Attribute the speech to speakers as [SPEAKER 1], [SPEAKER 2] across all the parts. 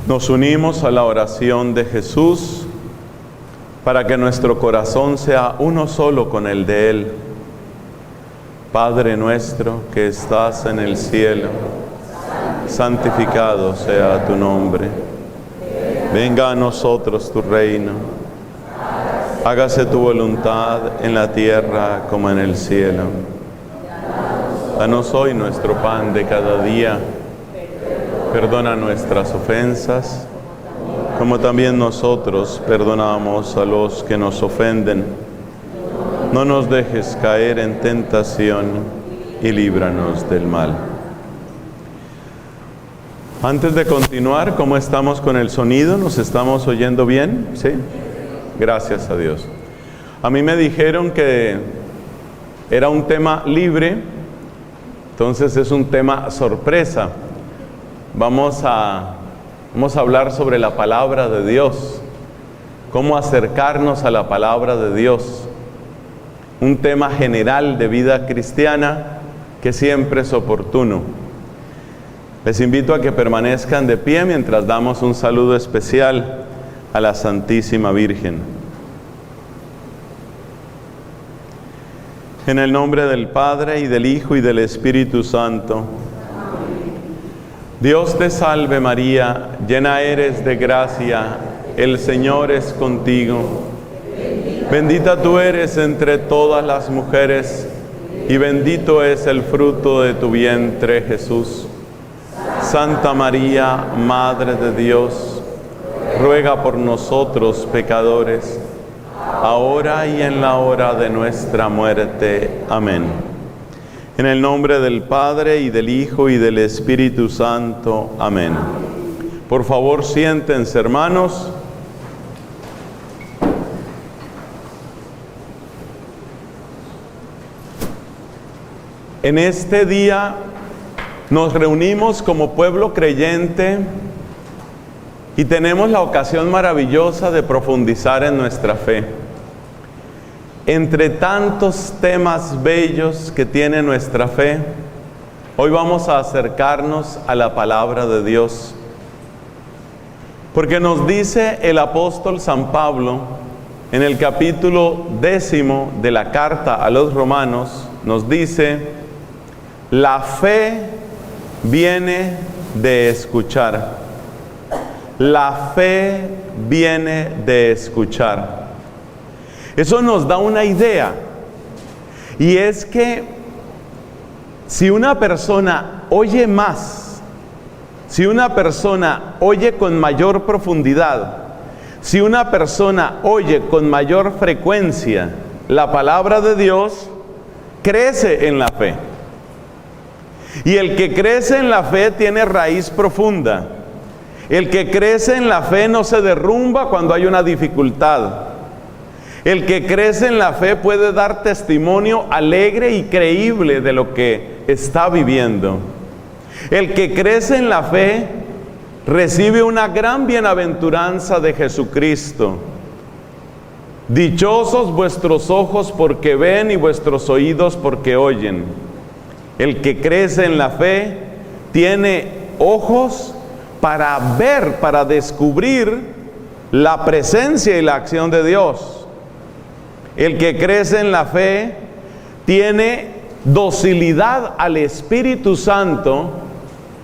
[SPEAKER 1] Nos unimos a la oración de Jesús para que nuestro corazón sea uno solo con el de Él. Padre nuestro que estás en el cielo, santificado sea tu nombre. Venga a nosotros tu reino. Hágase tu voluntad en la tierra como en el cielo. Danos hoy nuestro pan de cada día. Perdona nuestras ofensas, como también nosotros perdonamos a los que nos ofenden. No nos dejes caer en tentación y líbranos del mal. Antes de continuar, ¿cómo estamos con el sonido? ¿Nos estamos oyendo bien? ¿Sí? Gracias a Dios. A mí me dijeron que era un tema libre, entonces es un tema sorpresa. Vamos a hablar sobre la palabra de Dios, cómo acercarnos a la palabra de Dios. Un tema general de vida cristiana que siempre es oportuno. Les invito a que permanezcan de pie mientras damos un saludo especial a la Santísima Virgen. En el nombre del Padre, y del Hijo, y del Espíritu Santo. Dios te salve María, llena eres de gracia, el Señor es contigo. Bendita tú eres entre todas las mujeres, y bendito es el fruto de tu vientre, Jesús. Santa María, Madre de Dios, ruega por nosotros pecadores, ahora y en la hora de nuestra muerte. Amén. En el nombre del Padre, y del Hijo, y del Espíritu Santo. Amén. Por favor, siéntense, hermanos. En este día nos reunimos como pueblo creyente y tenemos la ocasión maravillosa de profundizar en nuestra fe. Entre tantos temas bellos que tiene nuestra fe, hoy vamos a acercarnos a la palabra de Dios. Porque nos dice el apóstol San Pablo, en el capítulo 10 de la carta a los Romanos, nos dice: la fe viene de escuchar. La fe viene de escuchar. Eso nos da una idea, y es que si una persona oye más, si una persona oye con mayor profundidad, si una persona oye con mayor frecuencia la palabra de Dios, crece en la fe. Y el que crece en la fe tiene raíz profunda. El que crece en la fe no se derrumba cuando hay una dificultad. El que crece en la fe puede dar testimonio alegre y creíble de lo que está viviendo. El que crece en la fe recibe una gran bienaventuranza de Jesucristo. Dichosos vuestros ojos porque ven y vuestros oídos porque oyen. El que crece en la fe tiene ojos para ver, para descubrir la presencia y la acción de Dios. El que crece en la fe tiene docilidad al Espíritu Santo,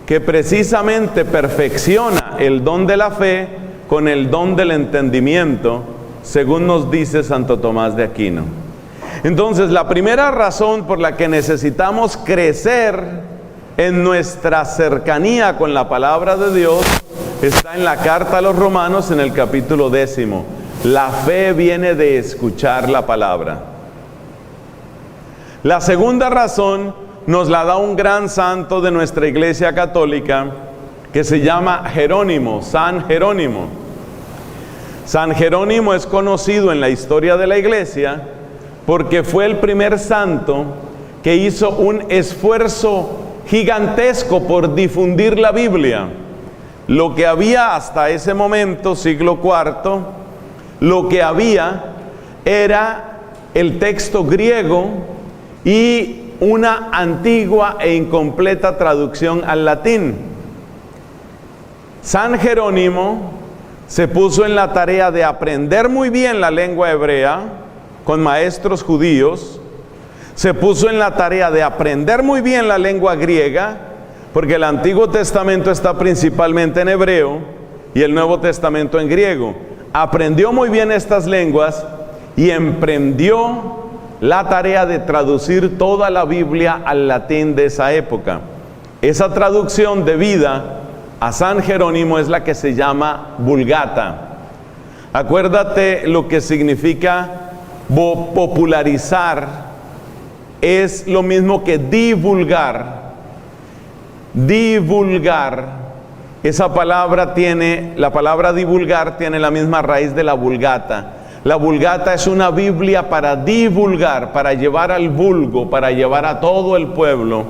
[SPEAKER 1] que precisamente perfecciona el don de la fe con el don del entendimiento, según nos dice Santo Tomás de Aquino. Entonces, la primera razón por la que necesitamos crecer en nuestra cercanía con la palabra de Dios está en la carta a los Romanos, en el capítulo 10. La fe viene de escuchar la palabra. La segunda razón nos la da un gran santo de nuestra Iglesia Católica que se llama Jerónimo, San Jerónimo. San Jerónimo es conocido en la historia de la Iglesia porque fue el primer santo que hizo un esfuerzo gigantesco por difundir la Biblia. Lo que había hasta ese momento, siglo IV, lo que había era el texto griego y una antigua e incompleta traducción al latín. San Jerónimo se puso en la tarea de aprender muy bien la lengua hebrea con maestros judíos, se puso en la tarea de aprender muy bien la lengua griega, porque el Antiguo Testamento está principalmente en hebreo y el Nuevo Testamento en griego. Aprendió muy bien estas lenguas y emprendió la tarea de traducir toda la Biblia al latín de esa época. Esa traducción debida a San Jerónimo es la que se llama Vulgata. Acuérdate lo que significa popularizar, es lo mismo que divulgar. Divulgar, esa palabra la palabra divulgar tiene la misma raíz de la Vulgata. La Vulgata es una Biblia para divulgar, para llevar al vulgo, para llevar a todo el pueblo.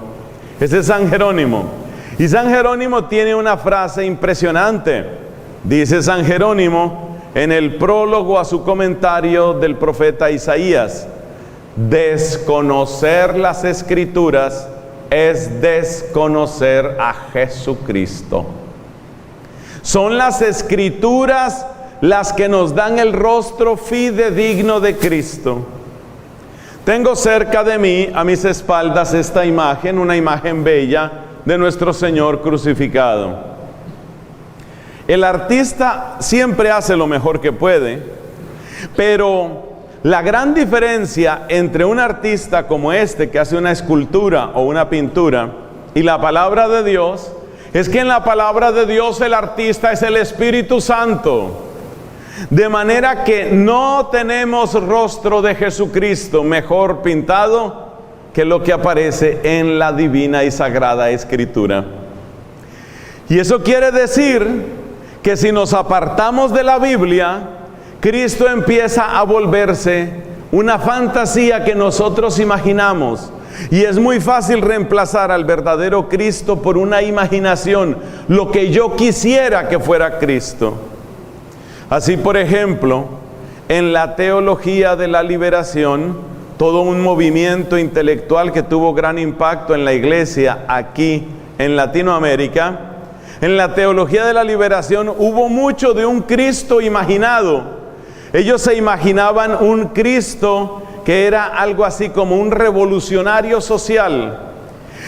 [SPEAKER 1] Ese es San Jerónimo. Y San Jerónimo tiene una frase impresionante. Dice San Jerónimo en el prólogo a su comentario del profeta Isaías: desconocer las Escrituras es desconocer a Jesucristo. Son las Escrituras las que nos dan el rostro fidedigno de Cristo. Tengo cerca de mí, a mis espaldas, esta imagen, una imagen bella de nuestro Señor crucificado. El artista siempre hace lo mejor que puede, pero la gran diferencia entre un artista como este que hace una escultura o una pintura y la palabra de Dios es que en la palabra de Dios el artista es el Espíritu Santo. De manera que no tenemos rostro de Jesucristo mejor pintado que lo que aparece en la divina y sagrada Escritura. Y eso quiere decir que si nos apartamos de la Biblia, Cristo empieza a volverse una fantasía que nosotros imaginamos. Y es muy fácil reemplazar al verdadero Cristo por una imaginación, lo que yo quisiera que fuera Cristo. Así, por ejemplo, en la teología de la liberación, todo un movimiento intelectual que tuvo gran impacto en la iglesia aquí en Latinoamérica, en la teología de la liberación hubo mucho de un Cristo imaginado. Ellos se imaginaban un Cristo que era algo así como un revolucionario social.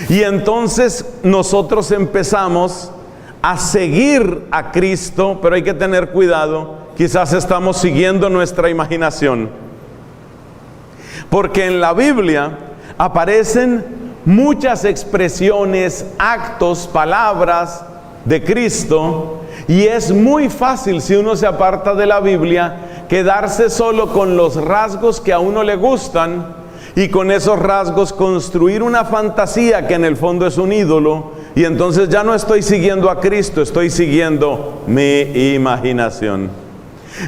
[SPEAKER 1] Y entonces nosotros empezamos a seguir a Cristo, pero hay que tener cuidado, quizás estamos siguiendo nuestra imaginación. Porque en la Biblia aparecen muchas expresiones, actos, palabras de Cristo, y es muy fácil, si uno se aparta de la Biblia, quedarse solo con los rasgos que a uno le gustan y con esos rasgos construir una fantasía que en el fondo es un ídolo, y entonces ya no estoy siguiendo a Cristo, estoy siguiendo mi imaginación.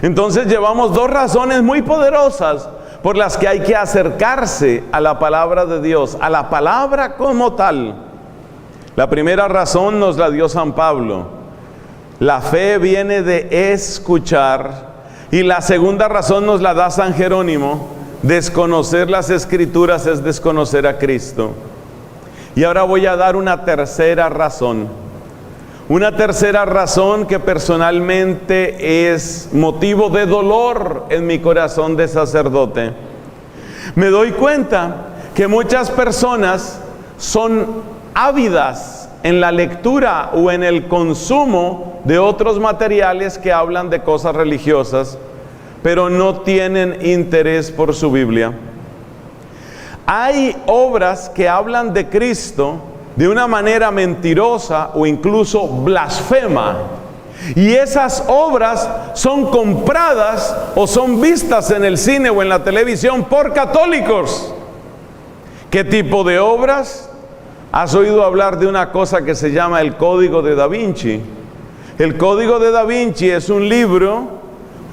[SPEAKER 1] Entonces llevamos dos razones muy poderosas por las que hay que acercarse a la palabra de Dios, a la palabra como tal. La primera razón nos la dio San Pablo. La fe viene de escuchar. Y la segunda razón nos la da San Jerónimo. Desconocer las Escrituras es desconocer a Cristo. Y ahora voy a dar una tercera razón. Una tercera razón que personalmente es motivo de dolor en mi corazón de sacerdote. Me doy cuenta que muchas personas son ávidas en la lectura o en el consumo de otros materiales que hablan de cosas religiosas, pero no tienen interés por su Biblia. Hay obras que hablan de Cristo de una manera mentirosa o incluso blasfema, y esas obras son compradas o son vistas en el cine o en la televisión por católicos. ¿Qué tipo de obras? ¿Has oído hablar de una cosa que se llama el Código de Da Vinci? El Código de Da Vinci es un libro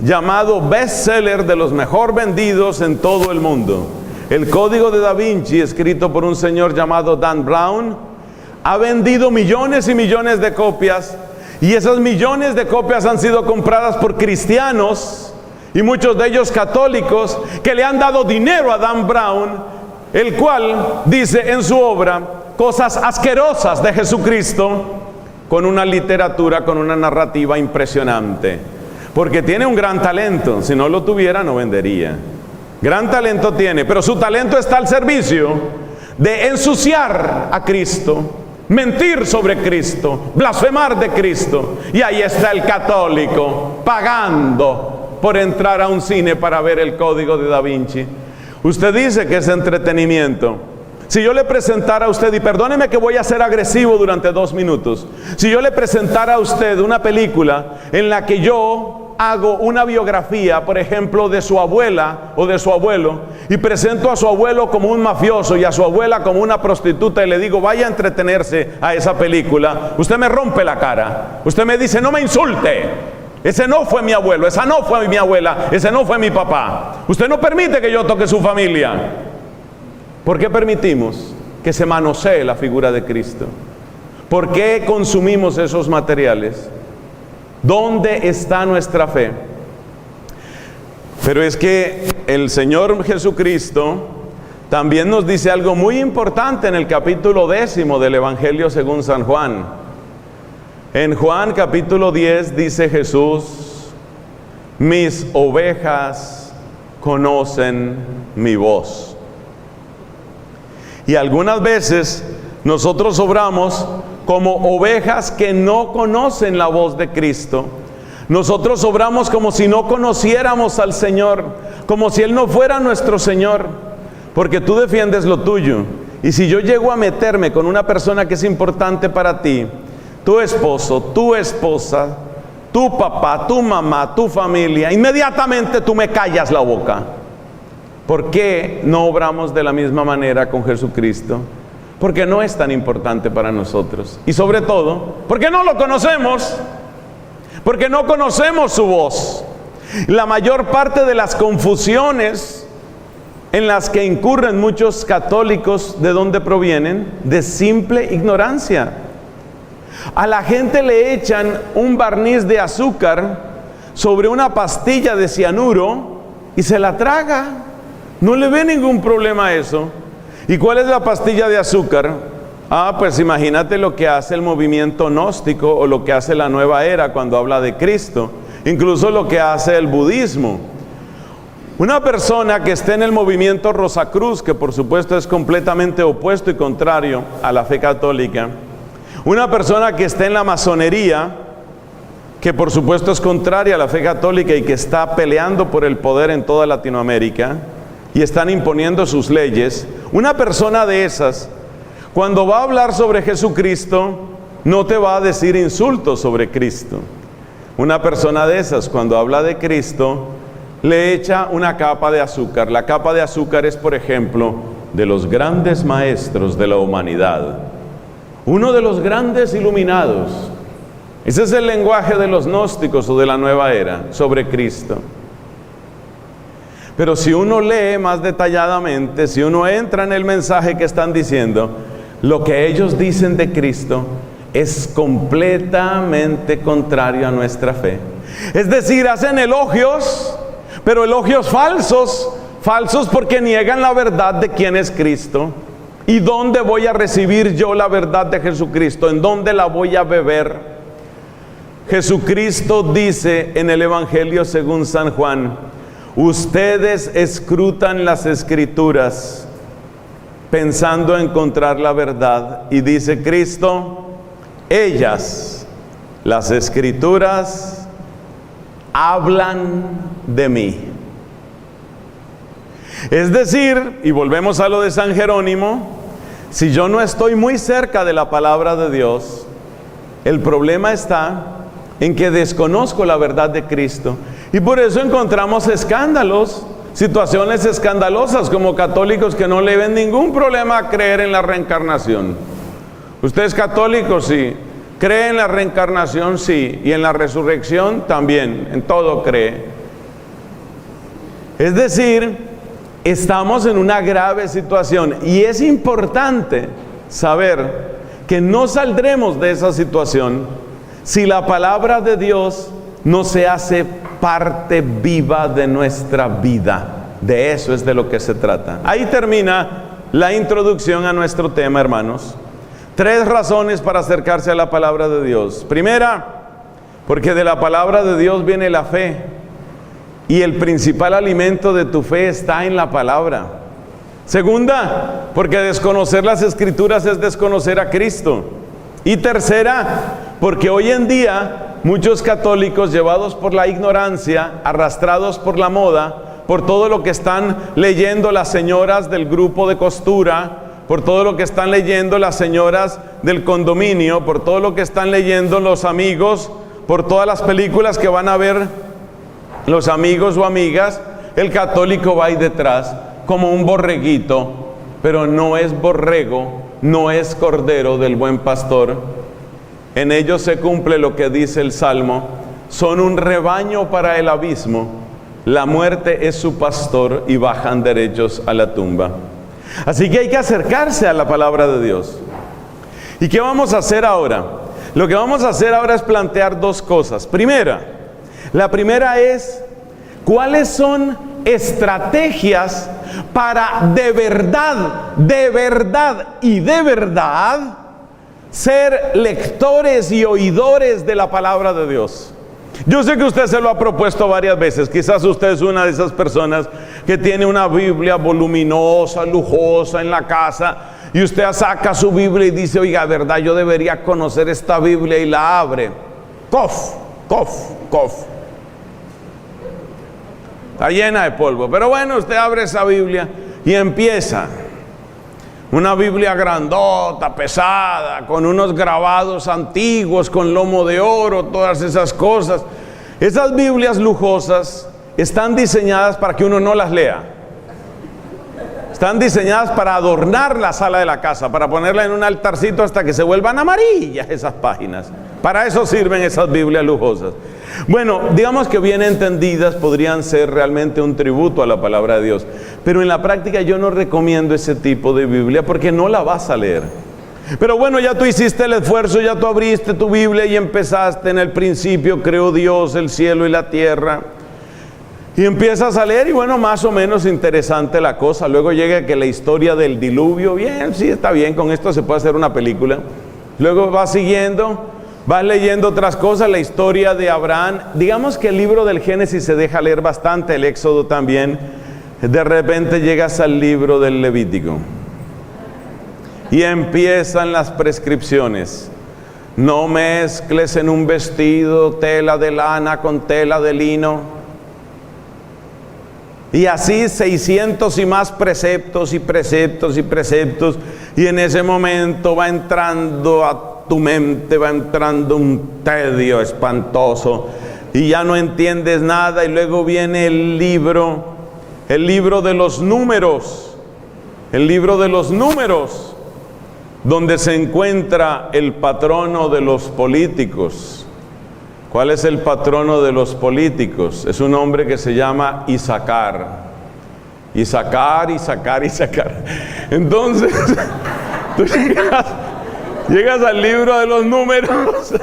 [SPEAKER 1] llamado bestseller, de los mejor vendidos en todo el mundo. El Código de Da Vinci, escrito por un señor llamado Dan Brown, ha vendido millones y millones de copias, y esas millones de copias han sido compradas por cristianos, y muchos de ellos católicos, que le han dado dinero a Dan Brown, el cual dice en su obra cosas asquerosas de Jesucristo, con una literatura, con una narrativa impresionante. Porque tiene un gran talento. Si no lo tuviera, no vendería. Gran talento tiene, pero su talento está al servicio de ensuciar a Cristo, mentir sobre Cristo, blasfemar de Cristo. Y ahí está el católico pagando por entrar a un cine para ver el Código de Da Vinci. Usted dice que es entretenimiento. Si yo le presentara a usted, y perdóneme que voy a ser agresivo durante 2 minutos, si yo le presentara a usted una película en la que yo hago una biografía, por ejemplo, de su abuela o de su abuelo, y presento a su abuelo como un mafioso y a su abuela como una prostituta, y le digo, vaya a entretenerse a esa película, usted me rompe la cara. Usted me dice, no me insulte. Ese no fue mi abuelo, esa no fue mi abuela, ese no fue mi papá. Usted no permite que yo toque su familia. ¿Por qué permitimos que se manosee la figura de Cristo? ¿Por qué consumimos esos materiales? ¿Dónde está nuestra fe? Pero es que el Señor Jesucristo también nos dice algo muy importante en el capítulo 10 del Evangelio según San Juan. En Juan capítulo 10 dice Jesús, mis ovejas conocen mi voz. Y algunas veces nosotros obramos como ovejas que no conocen la voz de Cristo. Nosotros obramos como si no conociéramos al Señor, como si Él no fuera nuestro Señor, porque tú defiendes lo tuyo. Y si yo llego a meterme con una persona que es importante para ti, tu esposo, tu esposa, tu papá, tu mamá, tu familia, inmediatamente tú me callas la boca. ¿Por qué no obramos de la misma manera con Jesucristo? Porque no es tan importante para nosotros. Y sobre todo, porque no lo conocemos. Porque no conocemos su voz. La mayor parte de las confusiones en las que incurren muchos católicos, ¿de dónde provienen? De simple ignorancia. A la gente le echan un barniz de azúcar sobre una pastilla de cianuro y se la traga. No le ve ningún problema a eso. ¿Y cuál es la pastilla de azúcar? Pues imagínate lo que hace el movimiento gnóstico o lo que hace la nueva era cuando habla de Cristo. Incluso lo que hace el budismo. Una persona que esté en el movimiento Rosacruz, que por supuesto es completamente opuesto y contrario a la fe católica. Una persona que esté en la masonería, que por supuesto es contraria a la fe católica y que está peleando por el poder en toda Latinoamérica y están imponiendo sus leyes. Una persona de esas, cuando va a hablar sobre Jesucristo, no te va a decir insultos sobre Cristo. Una persona de esas, cuando habla de Cristo, le echa una capa de azúcar. La capa de azúcar es, por ejemplo, de los grandes maestros de la humanidad. Uno de los grandes iluminados. Ese es el lenguaje de los gnósticos o de la nueva era sobre Cristo. Pero si uno lee más detalladamente, si uno entra en el mensaje que están diciendo, lo que ellos dicen de Cristo es completamente contrario a nuestra fe. Es decir, hacen elogios, pero elogios falsos, falsos porque niegan la verdad de quién es Cristo. ¿Y dónde voy a recibir yo la verdad de Jesucristo? ¿En dónde la voy a beber? Jesucristo dice en el Evangelio según San Juan, ustedes escrutan las Escrituras pensando encontrar la verdad. Y dice Cristo, ellas, las Escrituras, hablan de mí. Es decir, y volvemos a lo de San Jerónimo, si yo no estoy muy cerca de la palabra de Dios, el problema está en que desconozco la verdad de Cristo. Y por eso encontramos escándalos, situaciones escandalosas, como católicos que no le ven ningún problema a creer en la reencarnación. Usted es católico, sí. ¿Cree en la reencarnación? Sí. Y en la resurrección también. En todo cree. Es decir, estamos en una grave situación. Y es importante saber que no saldremos de esa situación si la palabra de Dios no se hace parte viva de nuestra vida. De eso es de lo que se trata. Ahí termina la introducción a nuestro tema, hermanos. 3 razones para acercarse a la palabra de Dios. Primera, porque de la palabra de Dios viene la fe. Y el principal alimento de tu fe está en la palabra. Segunda, porque desconocer las Escrituras es desconocer a Cristo. Y tercera, porque hoy en día muchos católicos, llevados por la ignorancia, arrastrados por la moda, por todo lo que están leyendo las señoras del grupo de costura, por todo lo que están leyendo las señoras del condominio, por todo lo que están leyendo los amigos, por todas las películas que van a ver los amigos o amigas, el católico va ahí detrás como un borreguito, pero no es borrego, no es cordero del buen pastor. En ellos se cumple lo que dice el Salmo: son un rebaño para el abismo, la muerte es su pastor y bajan derechos a la tumba. Así que hay que acercarse a la palabra de Dios. ¿Y qué vamos a hacer ahora? Lo que vamos a hacer ahora es plantear 2 cosas. La primera es, ¿cuáles son estrategias para de verdad ser lectores y oidores de la palabra de Dios? Yo sé que usted se lo ha propuesto varias veces. Quizás usted es una de esas personas que tiene una Biblia voluminosa, lujosa en la casa, y usted saca su Biblia y dice: oiga, verdad, yo debería conocer esta Biblia, y la abre. Cof. Está llena de polvo. Pero bueno, usted abre esa Biblia y empieza. Una Biblia grandota, pesada, con unos grabados antiguos, con lomo de oro, todas esas cosas. Esas Biblias lujosas están diseñadas para que uno no las lea. Están diseñadas para adornar la sala de la casa, para ponerla en un altarcito hasta que se vuelvan amarillas esas páginas. Para eso sirven esas Biblias lujosas. Bueno, digamos que bien entendidas podrían ser realmente un tributo a la palabra de Dios. Pero en la práctica yo no recomiendo ese tipo de Biblia porque no la vas a leer. Pero bueno, ya tú hiciste el esfuerzo, ya tú abriste tu Biblia y empezaste: en el principio creó Dios el cielo y la tierra. Y empiezas a leer y bueno, más o menos interesante la cosa. Luego llega que la historia del diluvio, bien, sí, está bien, con esto se puede hacer una película. Luego vas siguiendo, vas leyendo otras cosas, la historia de Abraham. Digamos que el libro del Génesis se deja leer bastante, el Éxodo también. De repente llegas al libro del Levítico y empiezan las prescripciones. No mezcles en un vestido tela de lana con tela de lino. Y así 600 y más preceptos y preceptos y preceptos. Y en ese momento va entrando a tu mente, va entrando un tedio espantoso. Y ya no entiendes nada. Y luego viene el libro de los números. El libro de los números, donde se encuentra el patrono de los políticos. ¿Cuál es el patrono de los políticos? Es un hombre que se llama Isacar. Entonces, tú llegas al libro de los números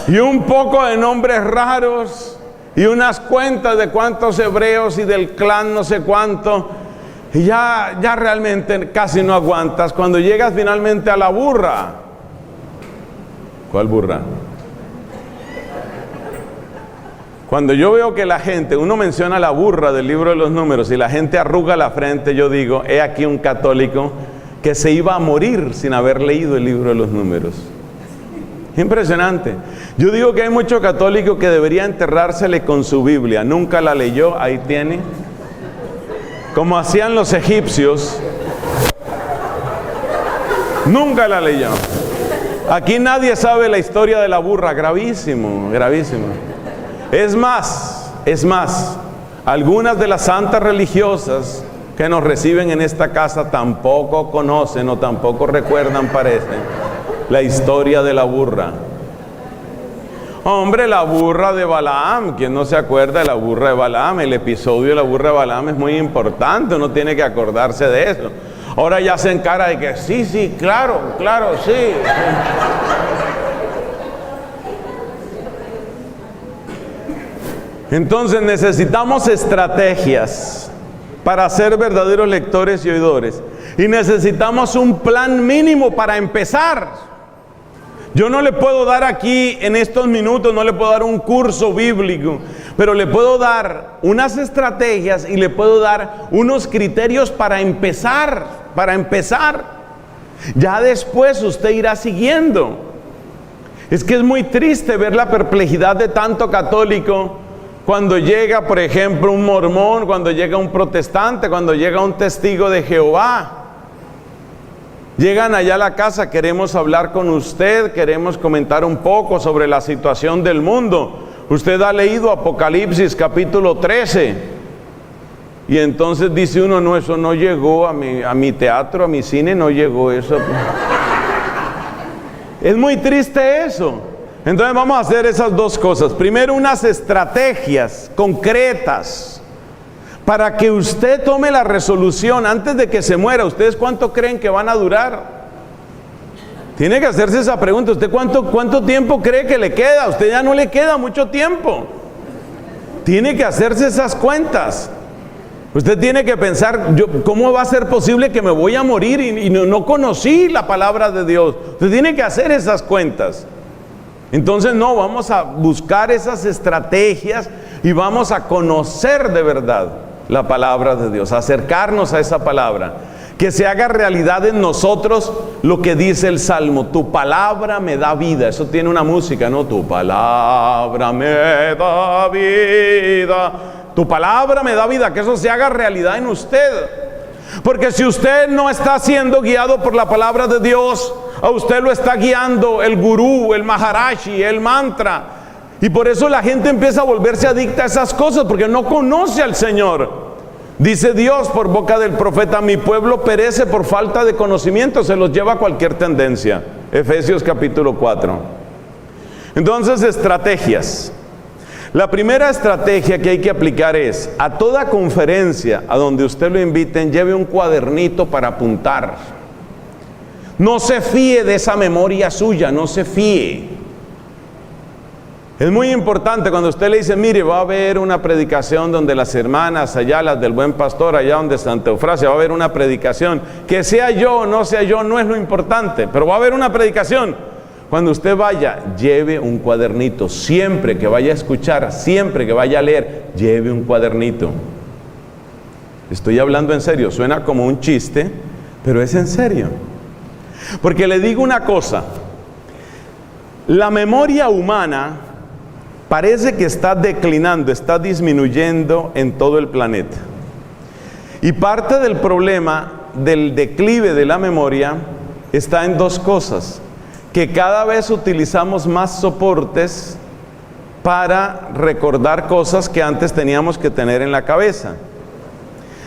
[SPEAKER 1] y un poco de nombres raros y unas cuentas de cuántos hebreos y del clan no sé cuánto, y ya realmente casi no aguantas cuando llegas finalmente a la burra. ¿Cuál burra? Cuando yo veo que la gente, uno menciona la burra del libro de los números y la gente arruga la frente, yo digo: he aquí un católico que se iba a morir sin haber leído el libro de los números. Impresionante. Yo digo que hay mucho católico que debería enterrársele con su Biblia. Nunca la leyó, ahí tiene. Como hacían los egipcios. Nunca la leyó. Aquí nadie sabe la historia de la burra. Gravísimo, gravísimo. Es más, algunas de las santas religiosas que nos reciben en esta casa tampoco conocen o tampoco recuerdan, parece, la historia de la burra. Hombre, la burra de Balaam. ¿Quién no se acuerda de la burra de Balaam? El episodio de la burra de Balaam es muy importante, uno tiene que acordarse de eso. Ahora ya se encara de que sí, claro, sí. Entonces necesitamos estrategias para ser verdaderos lectores y oidores. Y necesitamos un plan mínimo para empezar. Yo no le puedo dar aquí en estos minutos, no le puedo dar un curso bíblico, pero le puedo dar unas estrategias y le puedo dar unos criterios para empezar. Ya después usted irá siguiendo. Es que es muy triste ver la perplejidad de tanto católico cuando llega, por ejemplo, un mormón, cuando llega un protestante, cuando llega un testigo de Jehová. Llegan allá a la casa, queremos hablar con usted, queremos comentar un poco sobre la situación del mundo. Usted ha leído Apocalipsis capítulo 13. Y entonces dice uno, no, eso no llegó a mi teatro, a mi cine, no llegó eso. Es muy triste eso. Entonces vamos a hacer esas dos cosas. Primero, unas estrategias concretas para que usted tome la resolución antes de que se muera. ¿Ustedes cuánto creen que van a durar? Tiene que hacerse esa pregunta. ¿Usted cuánto tiempo cree que le queda? A usted ya no le queda mucho tiempo. Tiene que hacerse esas cuentas. Usted tiene que pensar, ¿cómo va a ser posible que me voy a morir y no conocí la palabra de Dios? Usted tiene que hacer esas cuentas. Entonces no, vamos a buscar esas estrategias y vamos a conocer de verdad la palabra de Dios, acercarnos a esa palabra, que se haga realidad en nosotros lo que dice el Salmo: tu palabra me da vida. Eso tiene una música, ¿no? Tu palabra me da vida, tu palabra me da vida, que eso se haga realidad en usted. Porque si usted no está siendo guiado por la palabra de Dios, a usted lo está guiando el gurú, el maharashi, el mantra. Y por eso la gente empieza a volverse adicta a esas cosas, porque no conoce al Señor. Dice Dios por boca del profeta: mi pueblo perece por falta de conocimiento, se los lleva a cualquier tendencia. Efesios capítulo 4. Entonces, estrategias. La primera estrategia que hay que aplicar es: a toda conferencia a donde usted lo inviten, lleve un cuadernito para apuntar. No se fíe de esa memoria suya, no se fíe. Es muy importante cuando usted le dice: mire, va a haber una predicación donde las hermanas allá, las del Buen Pastor, allá donde Santa Eufrasia, va a haber una predicación. Que sea yo o no sea yo, no es lo importante, pero va a haber una predicación. Cuando usted vaya, lleve un cuadernito. Siempre que vaya a escuchar, siempre que vaya a leer, lleve un cuadernito. Estoy hablando en serio, suena como un chiste, pero es en serio. Porque le digo una cosa: la memoria humana parece que está declinando, está disminuyendo en todo el planeta. Y parte del problema del declive de la memoria está en dos cosas: que cada vez utilizamos más soportes para recordar cosas que antes teníamos que tener en la cabeza.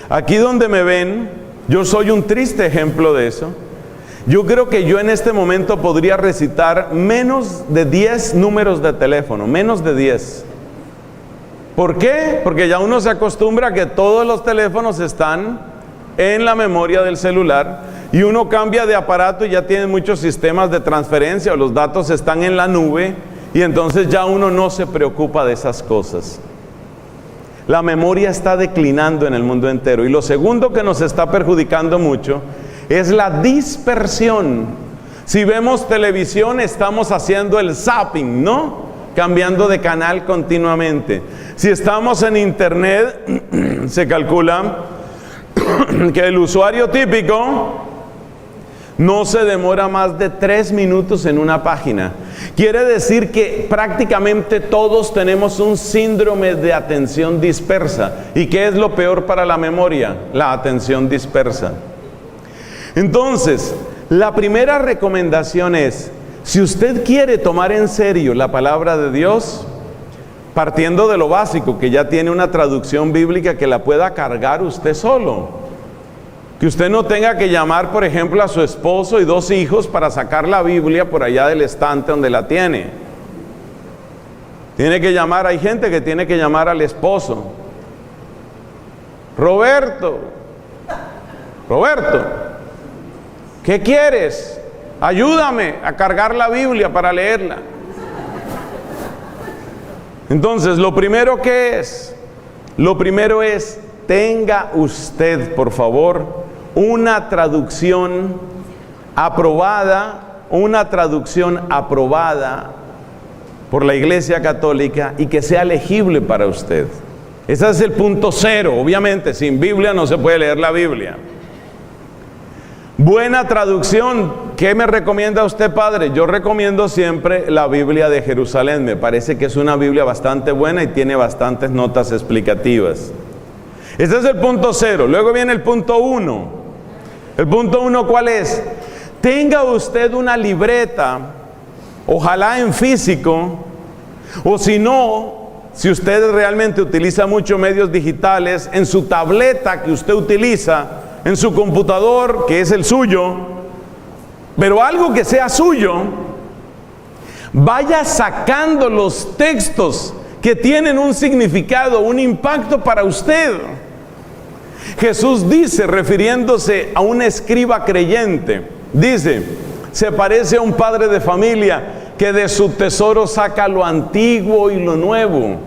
[SPEAKER 1] Aquí donde me ven, yo soy un triste ejemplo de eso. Yo creo que yo en este momento podría recitar menos de 10 números de teléfono, menos de 10. ¿Por qué? Porque ya uno se acostumbra a que todos los teléfonos están en la memoria del celular y uno cambia de aparato y ya tiene muchos sistemas de transferencia, o los datos están en la nube y entonces ya uno no se preocupa de esas cosas. La memoria está declinando en el mundo entero. Y lo segundo que nos está perjudicando mucho es la dispersión. Si vemos televisión, estamos haciendo el zapping, ¿no? Cambiando de canal continuamente. Si estamos en internet, se calcula que el usuario típico no se demora más de 3 minutos en una página. Quiere decir que prácticamente todos tenemos un síndrome de atención dispersa. ¿Y qué es lo peor para la memoria? La atención dispersa. Entonces, la primera recomendación es: si usted quiere tomar en serio la palabra de Dios, partiendo de lo básico, que ya tiene una traducción bíblica que la pueda cargar usted solo, que usted no tenga que llamar, por ejemplo, a su esposo y 2 hijos para sacar la Biblia por allá del estante donde la tiene. Tiene que llamar, hay gente que tiene que llamar al esposo: Roberto, ¿qué quieres? Ayúdame a cargar la Biblia para leerla. Entonces, lo primero es, tenga usted, por favor, una traducción aprobada por la Iglesia Católica y que sea legible para usted. Ese es el punto cero. Obviamente, sin Biblia no se puede leer la Biblia. Buena traducción. ¿Qué me recomienda usted, padre? Yo recomiendo siempre la Biblia de Jerusalén. Me parece que es una Biblia bastante buena y tiene bastantes notas explicativas. Ese es el punto cero. Luego viene el punto uno. El punto uno, ¿cuál es? Tenga usted una libreta, ojalá en físico, o si no, si usted realmente utiliza muchos medios digitales, en su tableta que usted utiliza, en su computador, que es el suyo, pero algo que sea suyo, vaya sacando los textos que tienen un significado, un impacto para usted. Jesús dice, refiriéndose a un escriba creyente, dice, se parece a un padre de familia que de su tesoro saca lo antiguo y lo nuevo.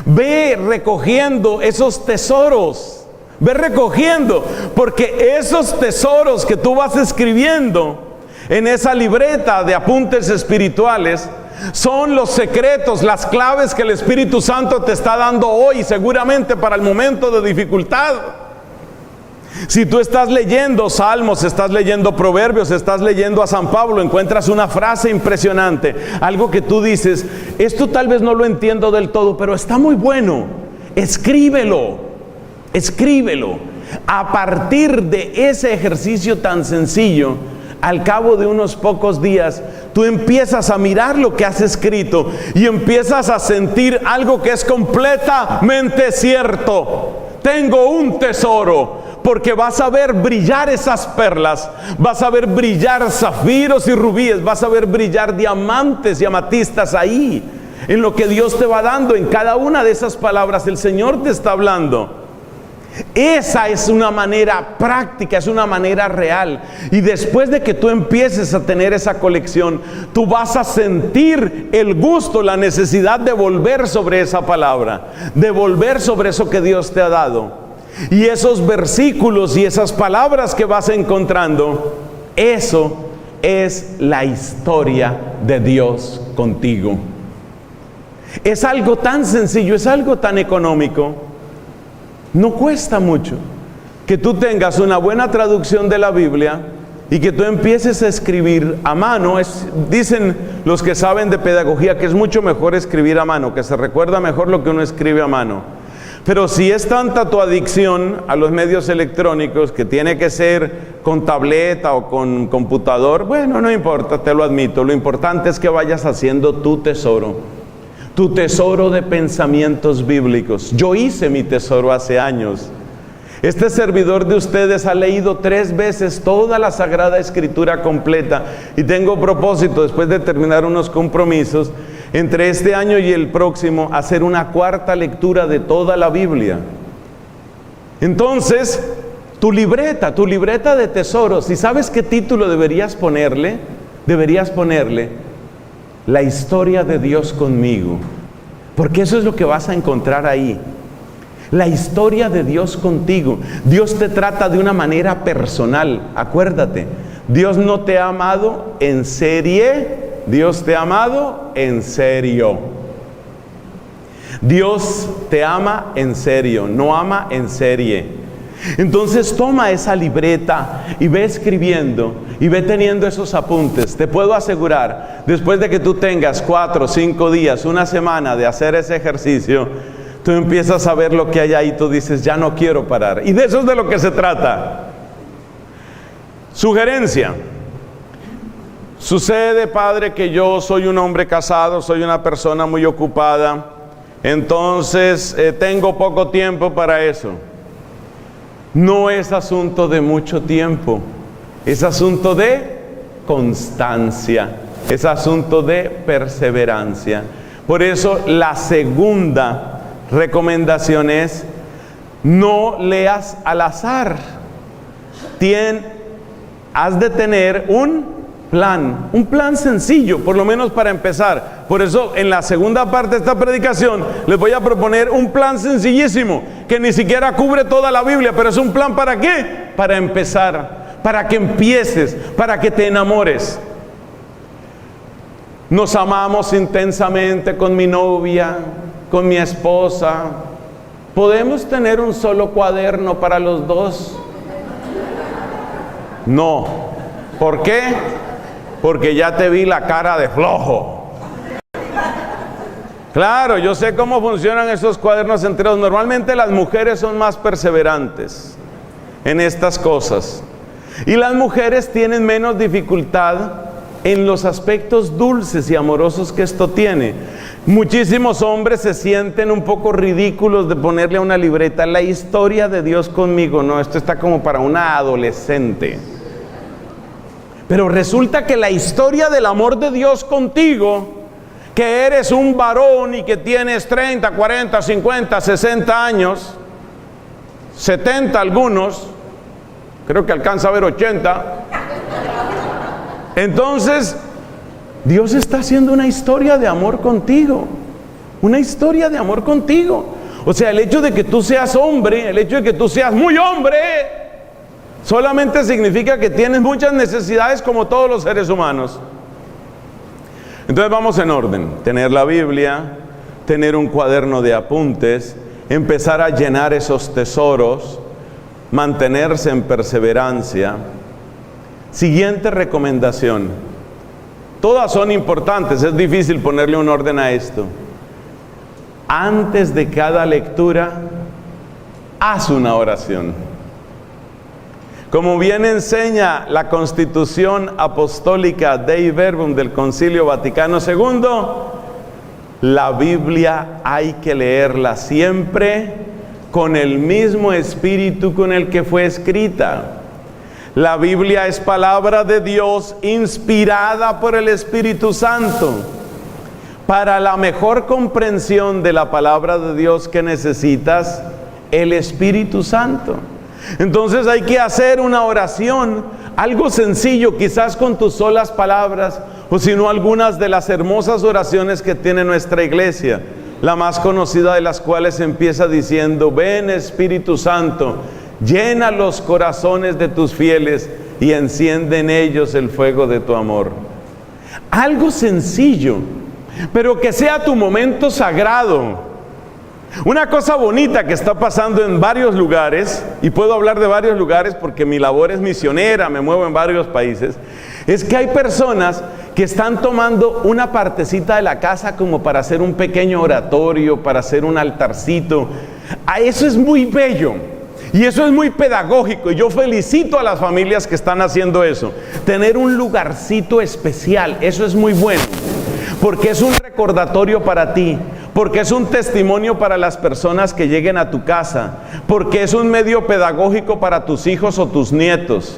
[SPEAKER 1] Ve recogiendo esos tesoros, ve recogiendo, porque esos tesoros que tú vas escribiendo en esa libreta de apuntes espirituales son los secretos, las claves que el Espíritu Santo te está dando hoy, seguramente para el momento de dificultad. Si tú estás leyendo Salmos, estás leyendo Proverbios, estás leyendo a San Pablo, encuentras una frase impresionante, algo que tú dices, esto tal vez no lo entiendo del todo, pero está muy bueno. Escríbelo, escríbelo. A partir de ese ejercicio tan sencillo, al cabo de unos pocos días, tú empiezas a mirar lo que has escrito y empiezas a sentir algo que es completamente cierto. Tengo un tesoro, porque vas a ver brillar esas perlas, vas a ver brillar zafiros y rubíes, vas a ver brillar diamantes y amatistas ahí, en lo que Dios te va dando, en cada una de esas palabras el Señor te está hablando. Esa es una manera práctica, es una manera real. Y después de que tú empieces a tener esa colección, tú vas a sentir el gusto, la necesidad de volver sobre esa palabra, de volver sobre eso que Dios te ha dado. Y esos versículos y esas palabras que vas encontrando, eso es la historia de Dios contigo. Es algo tan sencillo, es algo tan económico. No cuesta mucho que tú tengas una buena traducción de la Biblia y que tú empieces a escribir a mano. Dicen los que saben de pedagogía que es mucho mejor escribir a mano, que se recuerda mejor lo que uno escribe a mano. Pero si es tanta tu adicción a los medios electrónicos que tiene que ser con tableta o con computador, bueno, no importa, te lo admito. Lo importante es que vayas haciendo tu tesoro de pensamientos bíblicos. Yo hice mi tesoro hace años. Este servidor de ustedes ha leído 3 veces toda la Sagrada Escritura completa y tengo propósito, después de terminar unos compromisos, entre este año y el próximo, hacer una 4ª lectura de toda la Biblia. Entonces, tu libreta de tesoros, ¿y sabes qué título deberías ponerle? Deberías ponerle la historia de Dios conmigo, porque eso es lo que vas a encontrar ahí. La historia de Dios contigo. Dios te trata de una manera personal. Acuérdate, Dios no te ha amado en serie, Dios te ha amado en serio. Dios te ama en serio, no ama en serie. Entonces toma esa libreta y ve escribiendo y ve teniendo esos apuntes. Te puedo asegurar, después de que tú tengas 4 o 5 días, una semana de hacer ese ejercicio, tú empiezas a ver lo que hay ahí, tú dices, ya no quiero parar. Y de eso es de lo que se trata. Sugerencia. Sucede, padre, que yo soy un hombre casado, soy una persona muy ocupada, entonces tengo poco tiempo para eso. No es asunto de mucho tiempo, es asunto de constancia, es asunto de perseverancia. Por eso la segunda recomendación es, no leas al azar. Has de tener un un plan sencillo, por lo menos para empezar. Por eso en la segunda parte de esta predicación les voy a proponer un plan sencillísimo, que ni siquiera cubre toda la Biblia, pero es un plan ¿para qué? Para empezar, para que empieces, para que te enamores. Nos amamos intensamente con mi novia, con mi esposa. ¿Podemos tener un solo cuaderno para los dos? No. ¿Por qué? Porque ya te vi la cara de flojo. Claro, yo sé cómo funcionan esos cuadernos enteros. Normalmente las mujeres son más perseverantes en estas cosas. Y las mujeres tienen menos dificultad en los aspectos dulces y amorosos que esto tiene. Muchísimos hombres se sienten un poco ridículos de ponerle a una libreta la historia de Dios conmigo. No, esto está como para una adolescente. Pero resulta que la historia del amor de Dios contigo, que eres un varón y que tienes 30, 40, 50, 60 años, 70 algunos, creo que alcanza a ver 80. Entonces, Dios está haciendo una historia de amor contigo. Una historia de amor contigo. O sea, el hecho de que tú seas hombre, el hecho de que tú seas muy hombre, solamente significa que tienes muchas necesidades como todos los seres humanos. Entonces vamos en orden. Tener la Biblia, tener un cuaderno de apuntes, empezar a llenar esos tesoros, mantenerse en perseverancia. Siguiente recomendación. Todas son importantes, es difícil ponerle un orden a esto. Antes de cada lectura, haz una oración. Como bien enseña la Constitución Apostólica Dei Verbum del Concilio Vaticano II, la Biblia hay que leerla siempre con el mismo espíritu con el que fue escrita. La Biblia es palabra de Dios inspirada por el Espíritu Santo. Para la mejor comprensión de la palabra de Dios que necesitas, el Espíritu Santo. Entonces hay que hacer una oración, algo sencillo, quizás con tus solas palabras, o si no algunas de las hermosas oraciones que tiene nuestra iglesia, la más conocida de las cuales empieza diciendo: ven Espíritu Santo, llena los corazones de tus fieles y enciende en ellos el fuego de tu amor. Algo sencillo, pero que sea tu momento sagrado. Una cosa bonita que está pasando en varios lugares, y puedo hablar de varios lugares porque mi labor es misionera, me muevo en varios países, es que hay personas que están tomando una partecita de la casa como para hacer un pequeño oratorio, para hacer un altarcito. Eso es muy bello. Y eso es muy pedagógico, y yo felicito a las familias que están haciendo eso. Tener un lugarcito especial, eso es muy bueno, porque es un recordatorio para ti, porque es un testimonio para las personas que lleguen a tu casa, porque es un medio pedagógico para tus hijos o tus nietos.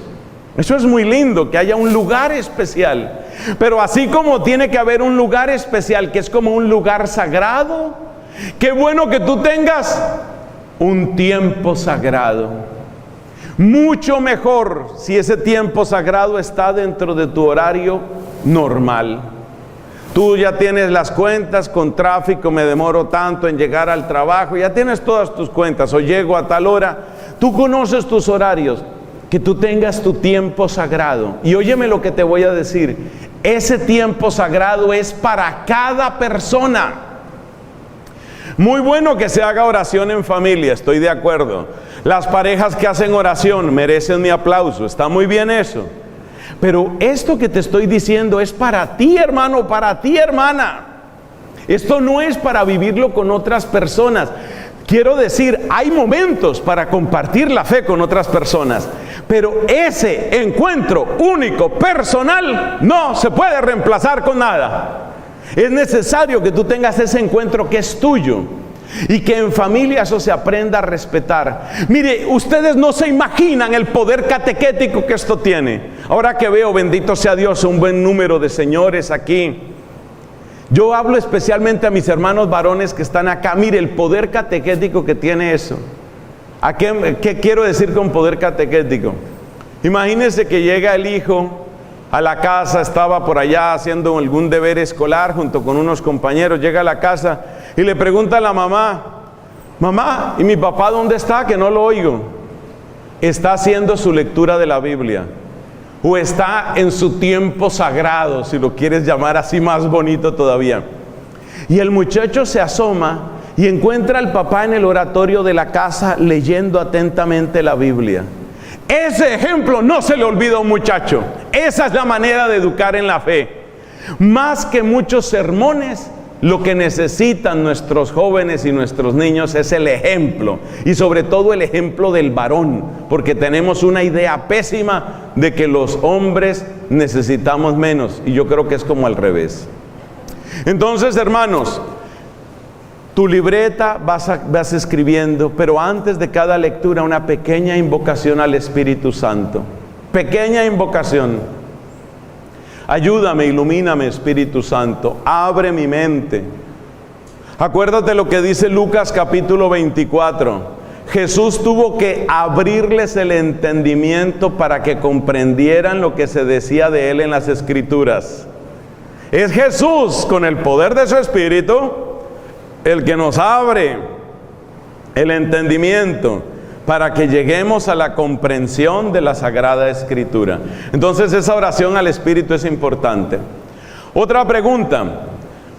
[SPEAKER 1] Eso es muy lindo, que haya un lugar especial. Pero así como tiene que haber un lugar especial, que es como un lugar sagrado, qué bueno que tú tengas un tiempo sagrado. Mucho mejor si ese tiempo sagrado está dentro de tu horario normal. Tú ya tienes las cuentas, con tráfico me demoro tanto en llegar al trabajo, ya tienes todas tus cuentas, o llego a tal hora. Tú conoces tus horarios, que tú tengas tu tiempo sagrado. Y óyeme lo que te voy a decir, ese tiempo sagrado es para cada persona. Muy bueno que se haga oración en familia, estoy de acuerdo. Las parejas que hacen oración merecen mi aplauso, está muy bien eso. Pero esto que te estoy diciendo es para ti, hermano, para ti, hermana. Esto no es para vivirlo con otras personas. Quiero decir, hay momentos para compartir la fe con otras personas, pero ese encuentro único, personal, no se puede reemplazar con nada. Es necesario que tú tengas ese encuentro que es tuyo, y que en familia eso se aprenda a respetar. Mire, ustedes no se imaginan el poder catequético que esto tiene. Ahora que veo, bendito sea Dios, un buen número de señores aquí, yo hablo especialmente a mis hermanos varones que están acá. Mire el poder catequético que tiene eso. ¿Qué quiero decir con poder catequético? Imagínense que llega el hijo a la casa, estaba por allá haciendo algún deber escolar junto con unos compañeros, llega a la casa y le pregunta a la mamá: mamá, ¿y mi papá dónde está? Que no lo oigo. Está haciendo su lectura de la Biblia, o está en su tiempo sagrado, si lo quieres llamar así más bonito todavía. Y el muchacho se asoma y encuentra al papá en el oratorio de la casa leyendo atentamente la Biblia. Ese ejemplo no se le olvida a un muchacho. Esa es la manera de educar en la fe. Más que muchos sermones, lo que necesitan nuestros jóvenes y nuestros niños es el ejemplo, y sobre todo el ejemplo del varón, porque tenemos una idea pésima de que los hombres necesitamos menos, y yo creo que es como al revés. Entonces, hermanos, tu libreta vas escribiendo, pero antes de cada lectura una pequeña invocación al Espíritu Santo. Pequeña invocación. Ayúdame, ilumíname, Espíritu Santo, abre mi mente. Acuérdate lo que dice Lucas capítulo 24. Jesús tuvo que abrirles el entendimiento para que comprendieran lo que se decía de Él en las Escrituras. Es Jesús, con el poder de su Espíritu, el que nos abre el entendimiento para que lleguemos a la comprensión de la Sagrada Escritura. Entonces esa oración al Espíritu es importante. Otra pregunta: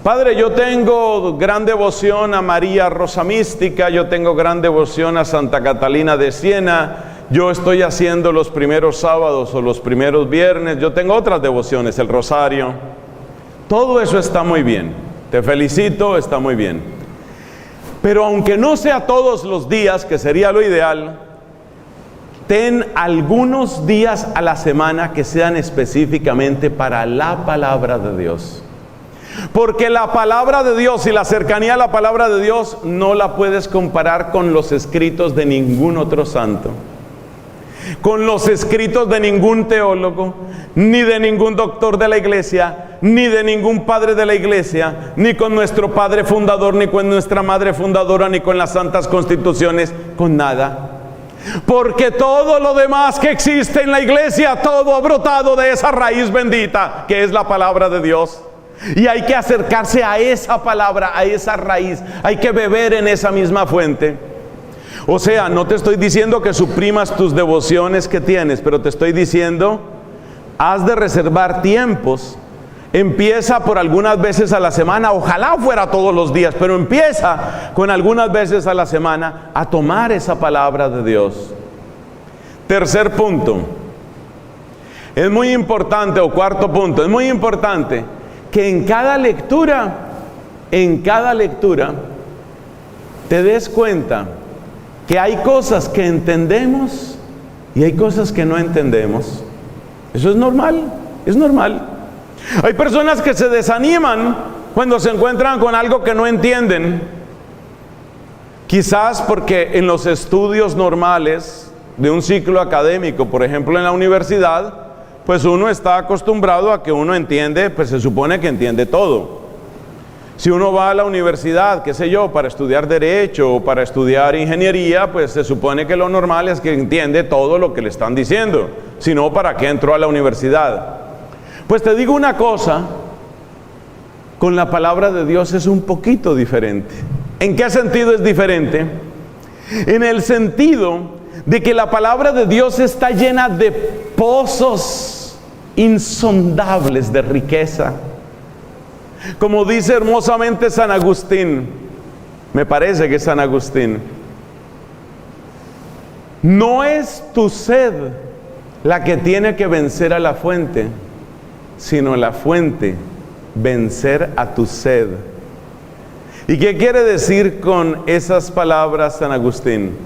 [SPEAKER 1] Padre, yo tengo gran devoción a María Rosa Mística, yo tengo gran devoción a Santa Catalina de Siena, yo estoy haciendo los primeros sábados o los primeros viernes, yo tengo otras devociones, el rosario. Todo eso está muy bien, te felicito, está muy bien. Pero aunque no sea todos los días, que sería lo ideal, ten algunos días a la semana que sean específicamente para la palabra de Dios. Porque la palabra de Dios y la cercanía a la palabra de Dios no la puedes comparar con los escritos de ningún otro santo, con los escritos de ningún teólogo, ni de ningún doctor de la iglesia, ni de ningún padre de la iglesia, ni con nuestro padre fundador, ni con nuestra madre fundadora, ni con las santas constituciones, con nada. Porque todo lo demás que existe en la iglesia, todo ha brotado de esa raíz bendita que es la palabra de Dios. Y hay que acercarse a esa palabra, a esa raíz, hay que beber en esa misma fuente. O sea, no te estoy diciendo que suprimas tus devociones que tienes, pero te estoy diciendo, has de reservar tiempos. Empieza por algunas veces a la semana, ojalá fuera todos los días, pero empieza con algunas veces a la semana a tomar esa palabra de Dios. Tercer punto, es muy importante, o cuarto punto, es muy importante que en cada lectura te des cuenta que hay cosas que entendemos y hay cosas que no entendemos. Eso es normal, es normal. Hay personas que se desaniman cuando se encuentran con algo que no entienden. Quizás porque en los estudios normales de un ciclo académico, por ejemplo en la universidad, pues uno está acostumbrado a que uno entiende, pues se supone que entiende todo. Si uno va a la universidad, qué sé yo, para estudiar derecho o para estudiar ingeniería, pues se supone que lo normal es que entiende todo lo que le están diciendo. Si no, ¿para qué entró a la universidad? Pues te digo una cosa, con la palabra de Dios es un poquito diferente. ¿En qué sentido es diferente? En el sentido de que la palabra de Dios está llena de pozos insondables de riqueza. Como dice hermosamente San Agustín, me parece que es San Agustín, no es tu sed la que tiene que vencer a la fuente, sino la fuente vencer a tu sed. ¿Y qué quiere decir con esas palabras San Agustín?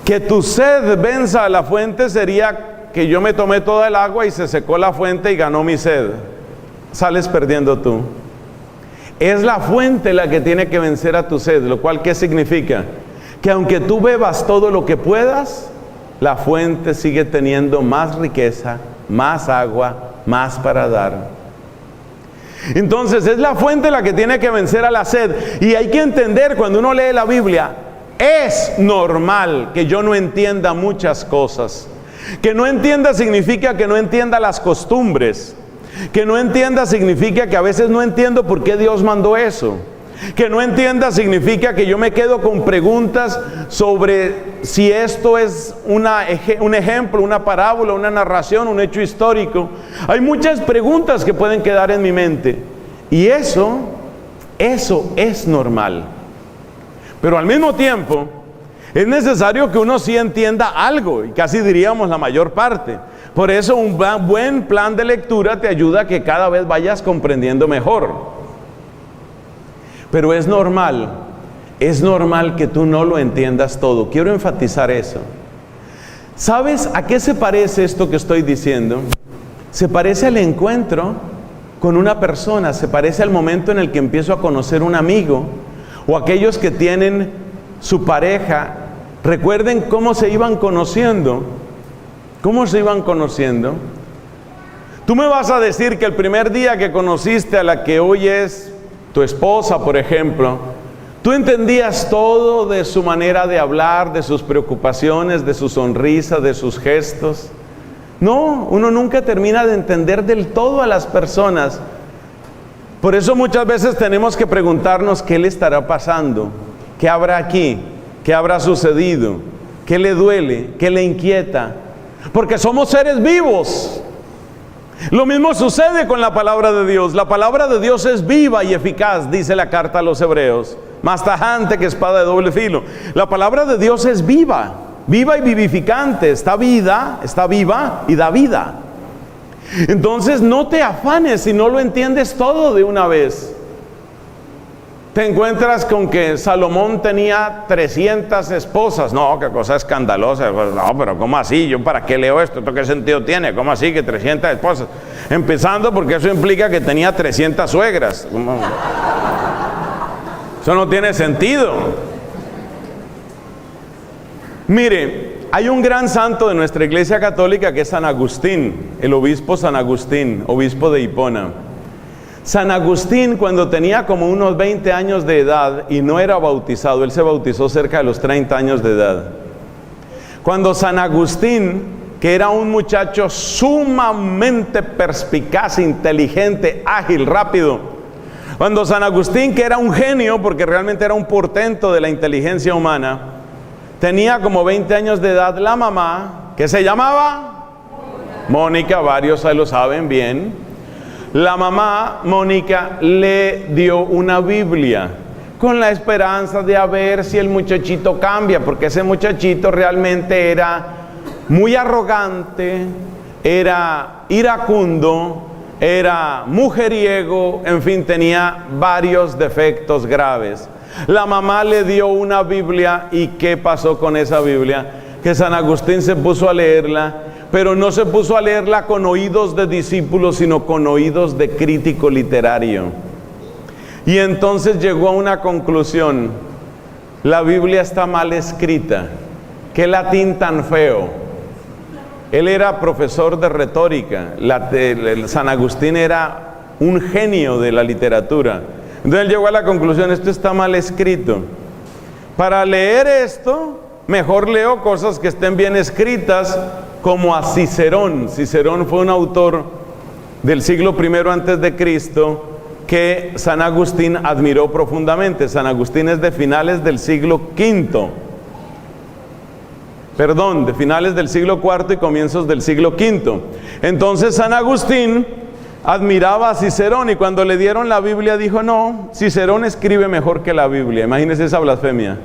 [SPEAKER 1] Que tu sed venza a la fuente sería que yo me tomé toda el agua y se secó la fuente y ganó mi sed. Sales perdiendo tú. Es la fuente la que tiene que vencer a tu sed, lo cual ¿qué significa? Que aunque tú bebas todo lo que puedas, la fuente sigue teniendo más riqueza, más agua, más para dar. Entonces es la fuente la que tiene que vencer a la sed. Y hay que entender, cuando uno lee la Biblia, es normal que yo no entienda muchas cosas. Que no entienda significa que no entienda las costumbres. Que no entienda significa que a veces no entiendo por qué Dios mandó eso. Que no entienda significa que yo me quedo con preguntas sobre si esto es un ejemplo, una parábola, una narración, un hecho histórico. Hay muchas preguntas que pueden quedar en mi mente. Y eso es normal. Pero al mismo tiempo, es necesario que uno sí entienda algo, y casi diríamos la mayor parte. Por eso un buen plan de lectura te ayuda a que cada vez vayas comprendiendo mejor. Pero es normal que tú no lo entiendas todo. Quiero enfatizar eso. ¿Sabes a qué se parece esto que estoy diciendo? Se parece al encuentro con una persona, se parece al momento en el que empiezo a conocer un amigo, o aquellos que tienen su pareja. Recuerden cómo se iban conociendo. ¿Cómo se iban conociendo? Tú me vas a decir que el primer día que conociste a la que hoy es tu esposa, por ejemplo, tú entendías todo de su manera de hablar, de sus preocupaciones, de su sonrisa, de sus gestos. No, uno nunca termina de entender del todo a las personas. Por eso muchas veces tenemos que preguntarnos qué le estará pasando, qué habrá aquí, qué habrá sucedido, qué le duele, qué le inquieta. Porque somos seres vivos. Lo mismo sucede con la palabra de Dios. La palabra de Dios es viva y eficaz, dice la carta a los Hebreos, más tajante que espada de doble filo. La palabra de Dios es viva y vivificante, está viva y da vida. Entonces no te afanes si no lo entiendes todo de una vez. Te encuentras con que Salomón tenía 300 esposas. No, qué cosa escandalosa. Pues no, pero ¿cómo así? ¿Yo para qué leo esto? ¿Esto qué sentido tiene? ¿Cómo así que 300 esposas? Empezando porque eso implica que tenía 300 suegras. ¿Cómo? Eso no tiene sentido. Mire, hay un gran santo de nuestra iglesia católica que es San Agustín, el obispo San Agustín, obispo de Hipona. San Agustín, cuando tenía como unos 20 años de edad y no era bautizado, él se bautizó cerca de los 30 años de edad. Cuando San Agustín, que era un muchacho sumamente perspicaz, inteligente, ágil, rápido, cuando San Agustín, que era un genio, porque realmente era un portento de la inteligencia humana, tenía como 20 años de edad, la mamá, que se llamaba Mónica, varios ahí lo saben bien. La mamá, Mónica, le dio una Biblia con la esperanza de a ver si el muchachito cambia, porque ese muchachito realmente era muy arrogante, era iracundo, era mujeriego, en fin, tenía varios defectos graves. La mamá le dio una Biblia, ¿y qué pasó con esa Biblia? Que San Agustín se puso a leerla, pero no se puso a leerla con oídos de discípulo, sino con oídos de crítico literario. Y entonces llegó a una conclusión: la Biblia está mal escrita, qué latín tan feo. Él era profesor de retórica, San Agustín era un genio de la literatura. Entonces él llegó a la conclusión: esto está mal escrito. Para leer esto, mejor leo cosas que estén bien escritas, como a Cicerón. Cicerón fue un autor del siglo I antes de Cristo que San Agustín admiró profundamente. San Agustín es de finales del siglo V. De finales del siglo IV y comienzos del siglo V. Entonces San Agustín admiraba a Cicerón, y cuando le dieron la Biblia dijo: no, Cicerón escribe mejor que la Biblia. Imagínense esa blasfemia.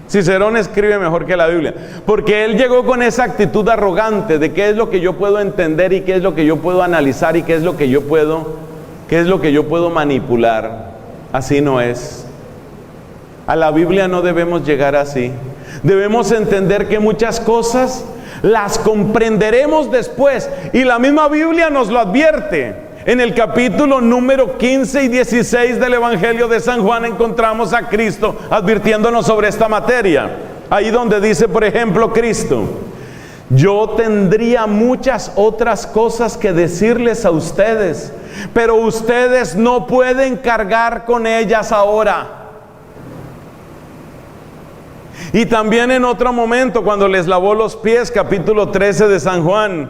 [SPEAKER 1] Cicerón escribe mejor que la Biblia, porque él llegó con esa actitud arrogante de qué es lo que yo puedo entender y qué es lo que yo puedo analizar y qué es lo que yo puedo manipular. Así no es. A la Biblia no debemos llegar así. Debemos entender que muchas cosas las comprenderemos después, y la misma Biblia nos lo advierte. En el capítulo número 15 y 16 del Evangelio de San Juan encontramos a Cristo advirtiéndonos sobre esta materia. Ahí donde dice, por ejemplo, Cristo: yo tendría muchas otras cosas que decirles a ustedes, pero ustedes no pueden cargar con ellas ahora. Y también en otro momento, cuando les lavó los pies, capítulo 13 de San Juan,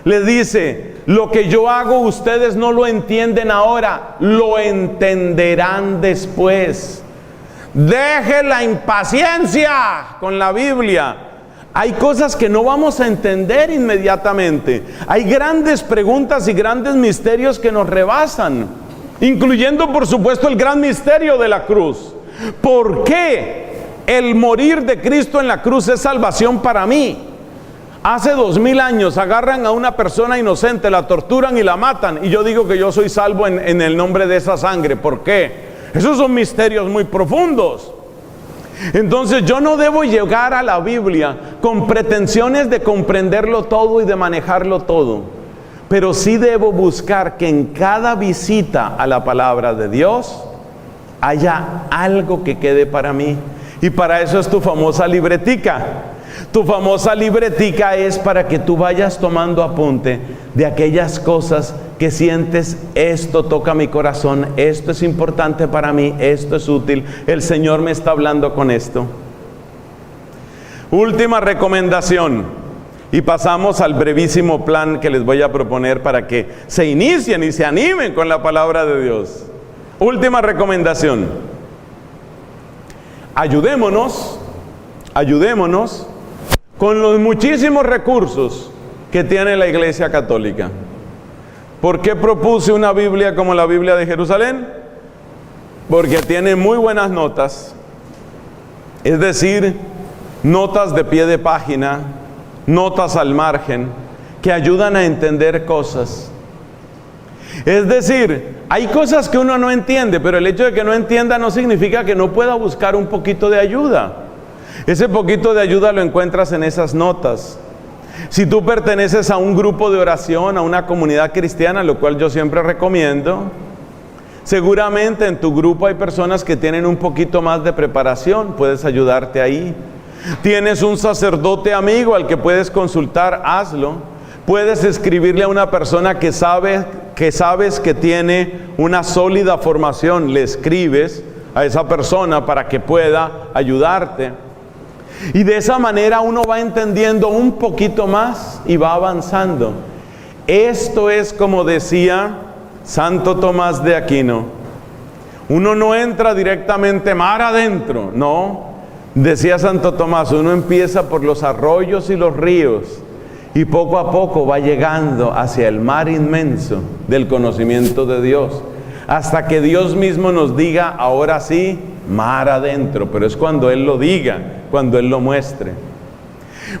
[SPEAKER 1] les dice, lo que yo hago ustedes no lo entienden ahora, lo entenderán después. Deje la impaciencia con la Biblia. Hay cosas que no vamos a entender inmediatamente. Hay grandes preguntas y grandes misterios que nos rebasan, incluyendo por supuesto el gran misterio de la cruz. ¿Por qué el morir de Cristo en la cruz es salvación para mí? Hace 2000 años agarran a una persona inocente, la torturan y la matan, y yo digo que yo soy salvo en el nombre de esa sangre. ¿Por qué? Esos son misterios muy profundos. Entonces yo no debo llegar a la Biblia con pretensiones de comprenderlo todo y de manejarlo todo, pero sí debo buscar que en cada visita a la palabra de Dios haya algo que quede para mí. Y para eso es tu famosa libretica. Tu famosa libretica es para que tú vayas tomando apunte de aquellas cosas que sientes, esto toca mi corazón, esto es importante para mí, esto es útil, el Señor me está hablando con esto. Última recomendación, y pasamos al brevísimo plan que les voy a proponer para que se inicien y se animen con la palabra de Dios. Última recomendación: ayudémonos con los muchísimos recursos que tiene la Iglesia Católica. ¿Por qué propuse una Biblia como la Biblia de Jerusalén? Porque tiene muy buenas notas, es decir, notas de pie de página, notas al margen, que ayudan a entender cosas. Es decir, hay cosas que uno no entiende, pero el hecho de que no entienda no significa que no pueda buscar un poquito de ayuda. Ese poquito de ayuda lo encuentras en esas notas. Si tú perteneces a un grupo de oración, a una comunidad cristiana, lo cual yo siempre recomiendo, seguramente en tu grupo hay personas que tienen un poquito más de preparación, puedes ayudarte ahí. Tienes un sacerdote amigo al que puedes consultar, hazlo. Puedes escribirle a una persona que sabes que tiene una sólida formación, le escribes a esa persona para que pueda ayudarte. Y de esa manera uno va entendiendo un poquito más y va avanzando. Esto es como decía Santo Tomás de Aquino. Uno no entra directamente mar adentro, no. Decía Santo Tomás, uno empieza por los arroyos y los ríos y poco a poco va llegando hacia el mar inmenso del conocimiento de Dios, hasta que Dios mismo nos diga, ahora sí, mar adentro, pero es cuando Él lo diga, cuando Él lo muestre.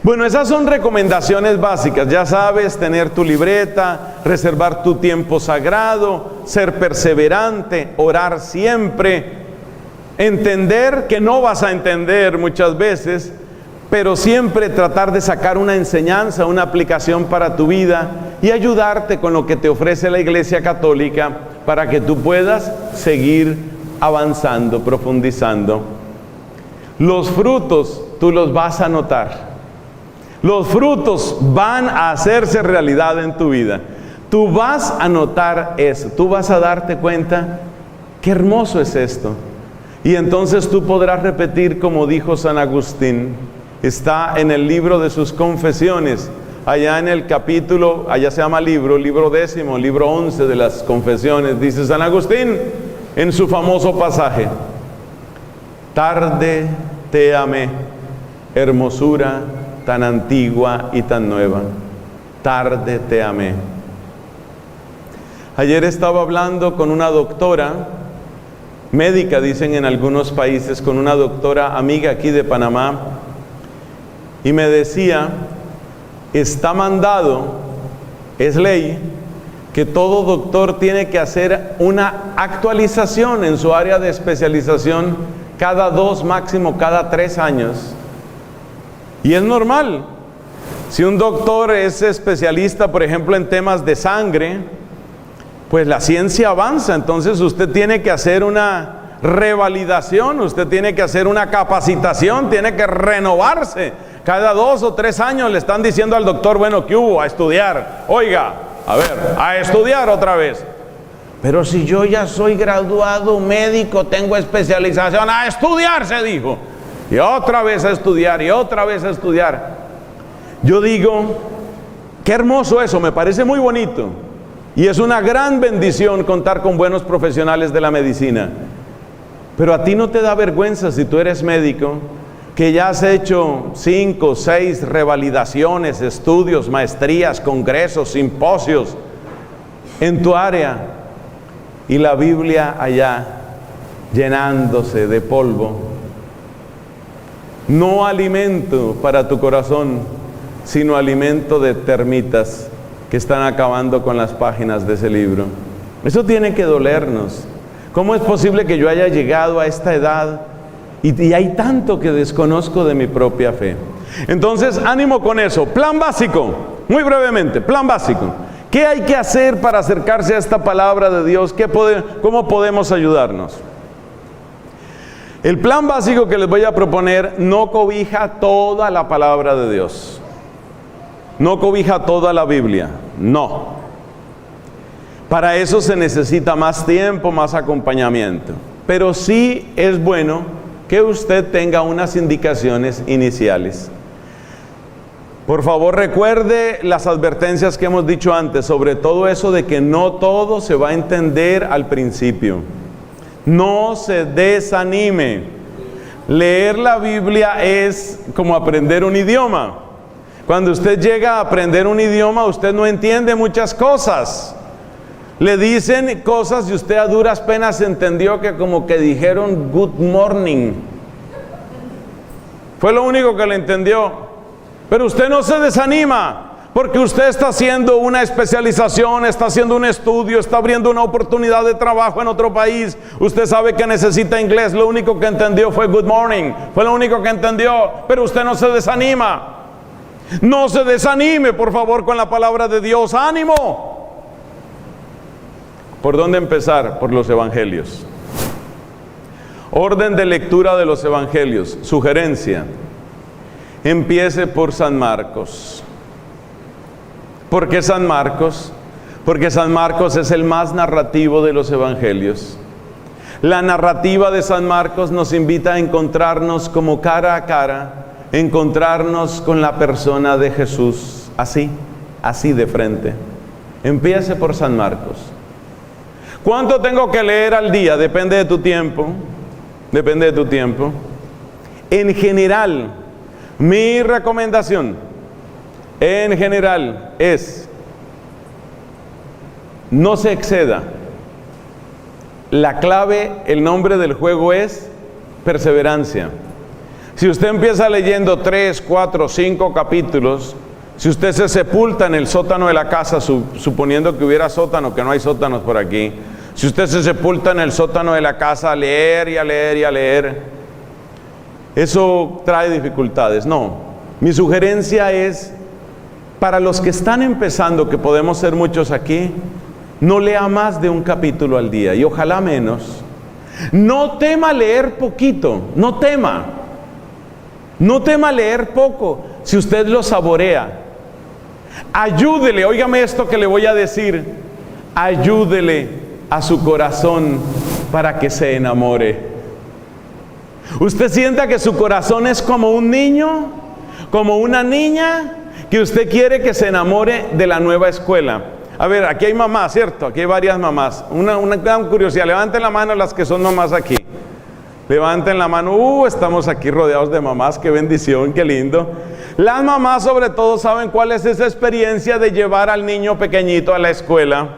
[SPEAKER 1] Bueno, esas son recomendaciones básicas. Ya sabes, tener tu libreta, reservar tu tiempo sagrado, ser perseverante, orar siempre, entender que no vas a entender muchas veces, pero siempre tratar de sacar una enseñanza, una aplicación para tu vida y ayudarte con lo que te ofrece la Iglesia Católica para que tú puedas seguir avanzando, profundizando. Los frutos tú los vas a notar. Los frutos van a hacerse realidad en tu vida. Tú vas a notar eso. Tú vas a darte cuenta, qué hermoso es esto. Y entonces tú podrás repetir como dijo San Agustín. Está en el libro de sus confesiones. Allá en el capítulo, allá se llama libro 10, libro 11 de las confesiones. Dice San Agustín en su famoso pasaje: tarde te amé, hermosura tan antigua y tan nueva. Tarde te amé. Ayer estaba hablando con una doctora, médica dicen en algunos países, con una doctora amiga aquí de Panamá, y me decía, está mandado, es ley, que todo doctor tiene que hacer una actualización en su área de especialización cada 2, máximo cada 3 años. Y es normal. Si un doctor es especialista, por ejemplo, en temas de sangre, pues la ciencia avanza, entonces usted tiene que hacer una revalidación, usted tiene que hacer una capacitación, tiene que renovarse. Cada 2 o 3 años le están diciendo al doctor, bueno, ¿qué hubo? A estudiar. Oiga, a ver, a estudiar otra vez. Pero si yo ya soy graduado médico, tengo especialización, a estudiar, se dijo. y otra vez a estudiar, y otra vez a estudiar. Yo digo, qué hermoso eso, me parece muy bonito. Y es una gran bendición contar con buenos profesionales de la medicina. Pero a ti no te da vergüenza, si tú eres médico, que ya has hecho 5, 6 revalidaciones, estudios, maestrías, congresos, simposios en tu área, y la Biblia allá llenándose de polvo. No alimento para tu corazón, sino alimento de termitas que están acabando con las páginas de ese libro. Eso tiene que dolernos. ¿Cómo es posible que yo haya llegado a esta edad y hay tanto que desconozco de mi propia fe? Entonces, ánimo con eso. Plan básico, muy brevemente, plan básico. ¿Qué hay que hacer para acercarse a esta palabra de Dios? ¿Cómo podemos ayudarnos? El plan básico que les voy a proponer no cobija toda la palabra de Dios. No cobija toda la Biblia, no. Para eso se necesita más tiempo, más acompañamiento. Pero sí es bueno que usted tenga unas indicaciones iniciales. Por favor, recuerde las advertencias que hemos dicho antes, sobre todo eso de que no todo se va a entender al principio. No se desanime. Leer la Biblia es como aprender un idioma. Cuando usted llega a aprender un idioma, usted no entiende muchas cosas. Le dicen cosas y usted a duras penas entendió que como que dijeron good morning. Fue lo único que le entendió. Pero usted no se desanima, porque usted está haciendo una especialización, está haciendo un estudio, está abriendo una oportunidad de trabajo en otro país. Usted sabe que necesita inglés, lo único que entendió fue good morning. Fue lo único que entendió, pero usted no se desanima. No se desanime, por favor, con la palabra de Dios. ¡Ánimo! ¿Por dónde empezar? Por los evangelios. Orden de lectura de los evangelios. Sugerencia: empiece por San Marcos. ¿Por qué San Marcos? Porque San Marcos es el más narrativo de los evangelios. La narrativa de San Marcos nos invita a encontrarnos como cara a cara, encontrarnos con la persona de Jesús, así de frente. Empiece por San Marcos. ¿Cuánto tengo que leer al día? Depende de tu tiempo. Depende de tu tiempo. En general, mi recomendación, en general, es: no se exceda. La clave, el nombre del juego es perseverancia. Si usted empieza leyendo 3, 4, 5 capítulos, si usted se sepulta en el sótano de la casa, suponiendo que hubiera sótano, que no hay sótanos por aquí, si usted se sepulta en el sótano de la casa a leer y a leer y a leer, eso trae dificultades. No, mi sugerencia es, para los que están empezando, que podemos ser muchos aquí, no lea más de un capítulo al día, y ojalá menos. No tema leer poquito, no tema. No tema leer poco, si usted lo saborea. Ayúdele, óigame esto que le voy a decir, ayúdele a su corazón para que se enamore. Usted sienta que su corazón es como un niño, como una niña, que usted quiere que se enamore de la nueva escuela. A ver, aquí hay mamás, ¿cierto? Aquí hay varias mamás. Una gran curiosidad, levanten la mano las que son mamás aquí. Levanten la mano. Estamos aquí rodeados de mamás, qué bendición, qué lindo. Las mamás sobre todo saben cuál es esa experiencia de llevar al niño pequeñito a la escuela.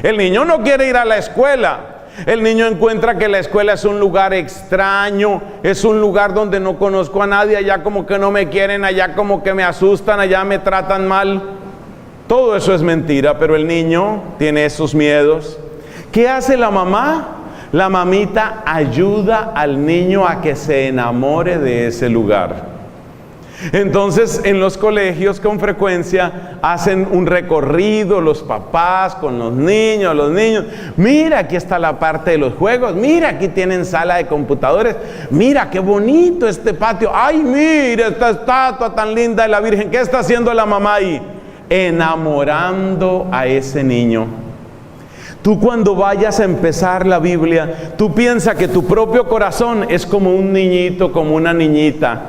[SPEAKER 1] El niño no quiere ir a la escuela. El niño encuentra que la escuela es un lugar extraño, es un lugar donde no conozco a nadie, allá como que no me quieren, allá como que me asustan, allá me tratan mal. Todo eso es mentira, pero el niño tiene esos miedos. ¿Qué hace la mamá? La mamita ayuda al niño a que se enamore de ese lugar. Entonces, en los colegios con frecuencia hacen un recorrido los papás con los niños. Mira, aquí está la parte de los juegos. Mira, aquí tienen sala de computadores. Mira, qué bonito este patio. Ay, mira esta estatua tan linda de la Virgen. ¿Qué está haciendo la mamá ahí? Enamorando a ese niño. Tú cuando vayas a empezar la Biblia, tú piensas que tu propio corazón es como un niñito, como una niñita.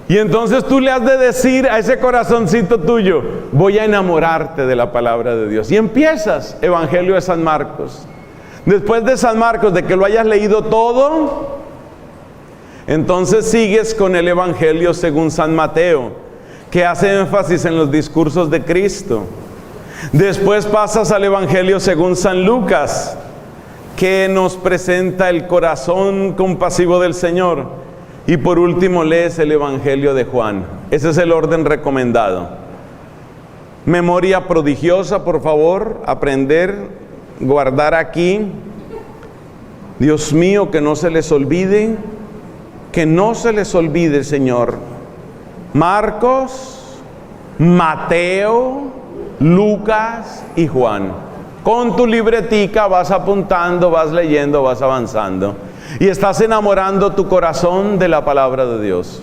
[SPEAKER 1] Y entonces tú le has de decir a ese corazoncito tuyo, voy a enamorarte de la palabra de Dios. Y empiezas Evangelio de San Marcos. Después de San Marcos, de que lo hayas leído todo, entonces sigues con el Evangelio según San Mateo, que hace énfasis en los discursos de Cristo. Después pasas al Evangelio según San Lucas, que nos presenta el corazón compasivo del Señor. Y por último lees el Evangelio de Juan. Ese es el orden recomendado. Memoria prodigiosa, por favor, aprender, guardar aquí. Dios mío, que no se les olvide, Señor. Marcos, Mateo, Lucas y Juan. Con tu libretica vas apuntando, vas leyendo, vas avanzando. Y estás enamorando tu corazón de la palabra de Dios.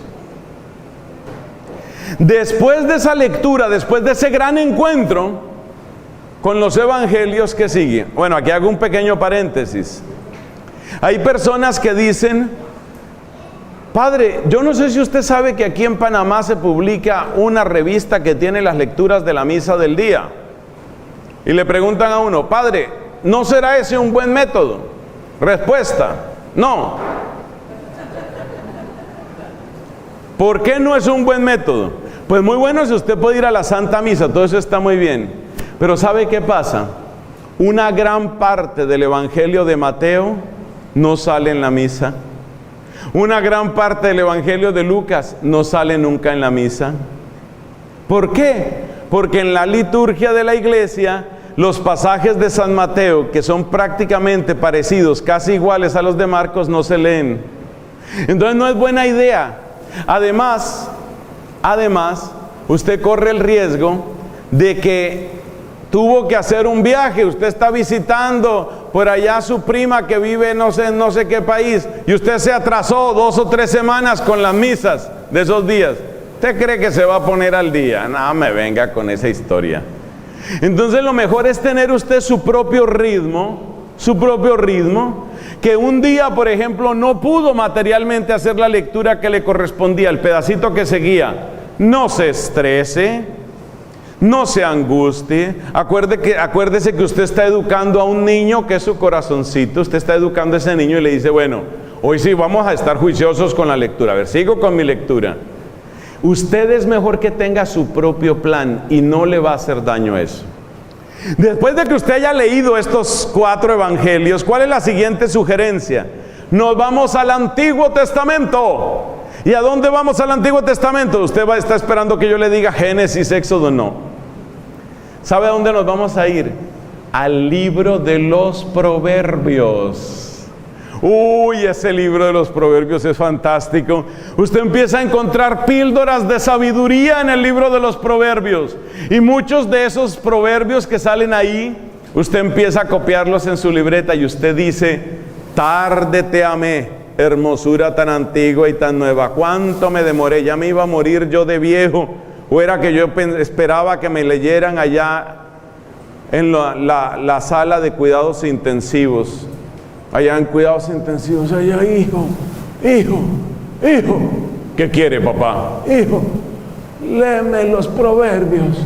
[SPEAKER 1] Después de esa lectura, después de ese gran encuentro con los evangelios, ¿qué sigue? Bueno, aquí hago un pequeño paréntesis. Hay personas que dicen, Padre, yo no sé si usted sabe que aquí en Panamá se publica una revista que tiene las lecturas de la misa del día. Y le preguntan a uno, Padre, ¿no será ese un buen método? Respuesta, no. ¿Por qué no es un buen método? Pues muy bueno si usted puede ir a la Santa Misa, todo eso está muy bien. Pero ¿sabe qué pasa? Una gran parte del Evangelio de Mateo no sale en la misa. Una gran parte del Evangelio de Lucas no sale nunca en la misa. ¿Por qué? Porque en la liturgia de la iglesia, los pasajes de San Mateo, que son prácticamente parecidos, casi iguales a los de Marcos, no se leen. Entonces no es buena idea. Además, usted corre el riesgo de que tuvo que hacer un viaje, usted está visitando por allá a su prima que vive no sé qué país, y usted se atrasó 2 o 3 semanas con las misas de esos días. ¿Usted cree que se va a poner al día? No me venga con esa historia. Entonces lo mejor es tener usted su propio ritmo, que un día, por ejemplo, no pudo materialmente hacer la lectura que le correspondía, el pedacito que seguía. No se estrese, no se angustie. Acuérdese que usted está educando a un niño que es su corazoncito. Usted está educando a ese niño y le dice, bueno, hoy sí vamos a estar juiciosos con la lectura. A ver, sigo con mi lectura. Usted es mejor que tenga su propio plan y no le va a hacer daño eso. Después de que usted haya leído estos 4 evangelios, ¿cuál es la siguiente sugerencia? Nos vamos al Antiguo Testamento. ¿Y a dónde vamos al Antiguo Testamento? Usted está esperando que yo le diga Génesis, Éxodo, no. ¿Sabe a dónde nos vamos a ir? Al libro de los Proverbios. Uy, ese libro de los Proverbios es fantástico. Usted empieza a encontrar píldoras de sabiduría en el libro de los Proverbios. Y muchos de esos proverbios que salen ahí, usted empieza a copiarlos en su libreta y usted dice, tarde te amé, hermosura tan antigua y tan nueva. ¿Cuánto me demoré? Ya me iba a morir yo de viejo. O era que yo esperaba que me leyeran allá en la sala de cuidados intensivos. Allá en cuidados intensivos, allá, hijo, ¿qué quiere papá? Hijo, léeme los proverbios.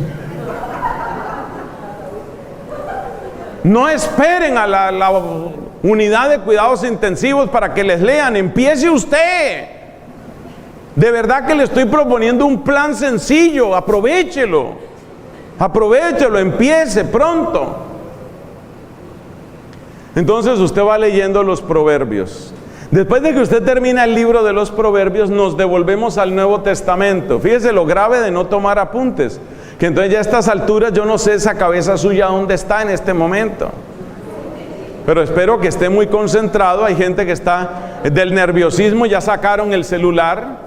[SPEAKER 1] No esperen a la unidad de cuidados intensivos para que les lean, empiece usted. De verdad que le estoy proponiendo un plan sencillo, aprovechelo, empiece pronto. Entonces usted va leyendo los proverbios. Después de que usted termina el libro de los proverbios, nos devolvemos al Nuevo Testamento. Fíjese lo grave de no tomar apuntes, que entonces ya a estas alturas yo no sé esa cabeza suya dónde está en este momento. Pero espero que esté muy concentrado. Hay gente que está del nerviosismo, ya sacaron el celular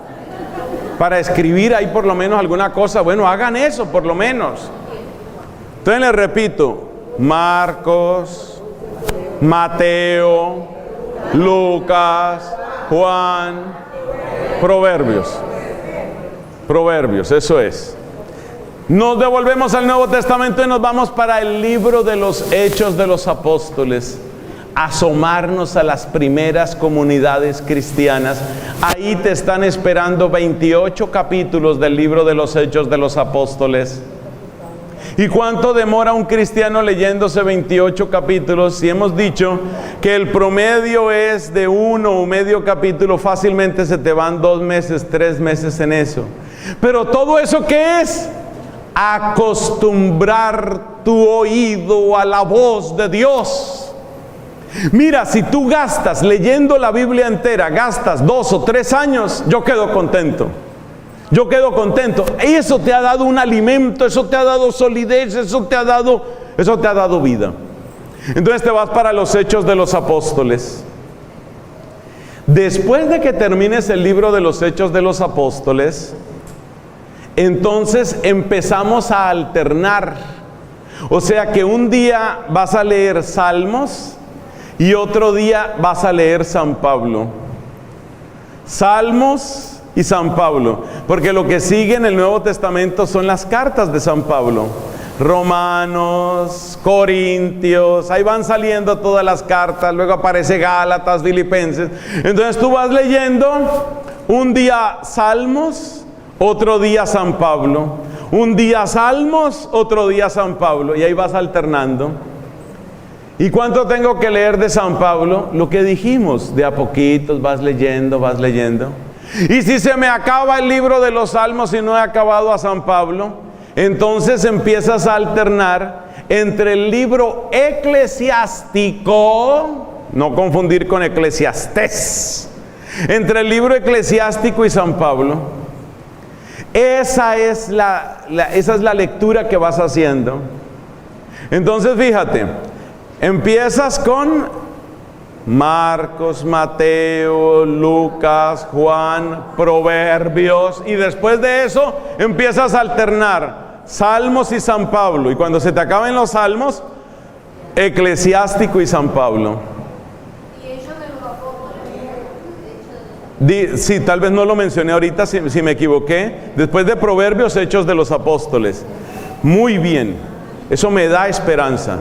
[SPEAKER 1] para escribir ahí por lo menos alguna cosa. Bueno, hagan eso por lo menos. Entonces les repito, Marcos, Mateo, Lucas, Juan, Proverbios, eso es. Nos devolvemos al Nuevo Testamento y nos vamos para el libro de los Hechos de los Apóstoles. Asomarnos a las primeras comunidades cristianas. Ahí te están esperando 28 capítulos del libro de los Hechos de los Apóstoles. ¿Y cuánto demora un cristiano leyéndose 28 capítulos? Si hemos dicho que el promedio es de uno o medio capítulo, fácilmente se te van 2 meses, 3 meses en eso. Pero todo eso, ¿qué es? Acostumbrar tu oído a la voz de Dios. Mira, si tú gastas leyendo la Biblia entera, gastas 2 o 3 años, yo quedo contento. Yo quedo contento. Y eso te ha dado un alimento, eso te ha dado solidez, eso te ha dado vida. Entonces te vas para los Hechos de los Apóstoles. Después de que termines el libro de los Hechos de los Apóstoles, entonces empezamos a alternar. O sea que un día vas a leer Salmos y otro día vas a leer San Pablo. Salmos y San Pablo, porque lo que sigue en el Nuevo Testamento son las cartas de San Pablo. Romanos, Corintios, ahí van saliendo todas las cartas, luego aparece Gálatas, Filipenses. Entonces tú vas leyendo un día Salmos, otro día San Pablo, un día Salmos, otro día San Pablo, y ahí vas alternando. ¿Y cuánto tengo que leer de San Pablo? Lo que dijimos, de a poquitos vas leyendo, vas leyendo. Y si se me acaba el libro de los Salmos y no he acabado a San Pablo, entonces empiezas a alternar entre el libro eclesiástico, no confundir con Eclesiastés, entre el libro eclesiástico y San Pablo. Esa es la lectura que vas haciendo. Entonces fíjate, empiezas con Marcos, Mateo, Lucas, Juan, Proverbios, y después de eso empiezas a alternar Salmos y San Pablo, y cuando se te acaben los Salmos, Eclesiástico y San Pablo.
[SPEAKER 2] ¿Y Hechos de los Apóstoles?
[SPEAKER 1] Sí, tal vez no lo mencioné ahorita, si me equivoqué. Después de Proverbios, Hechos de los Apóstoles. Muy bien, eso me da esperanza.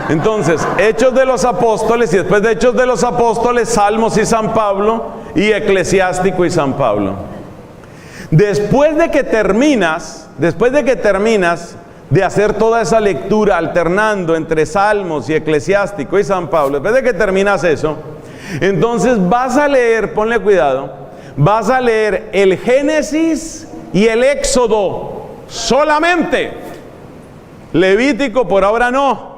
[SPEAKER 1] Entonces, Hechos de los Apóstoles, y después de Hechos de los Apóstoles, Salmos y San Pablo, y Eclesiástico y San Pablo. Después de que terminas de hacer toda esa lectura alternando entre Salmos y Eclesiástico y San Pablo, después de que terminas eso, entonces vas a leer, ponle cuidado, vas a leer el Génesis y el Éxodo solamente. Levítico por ahora no.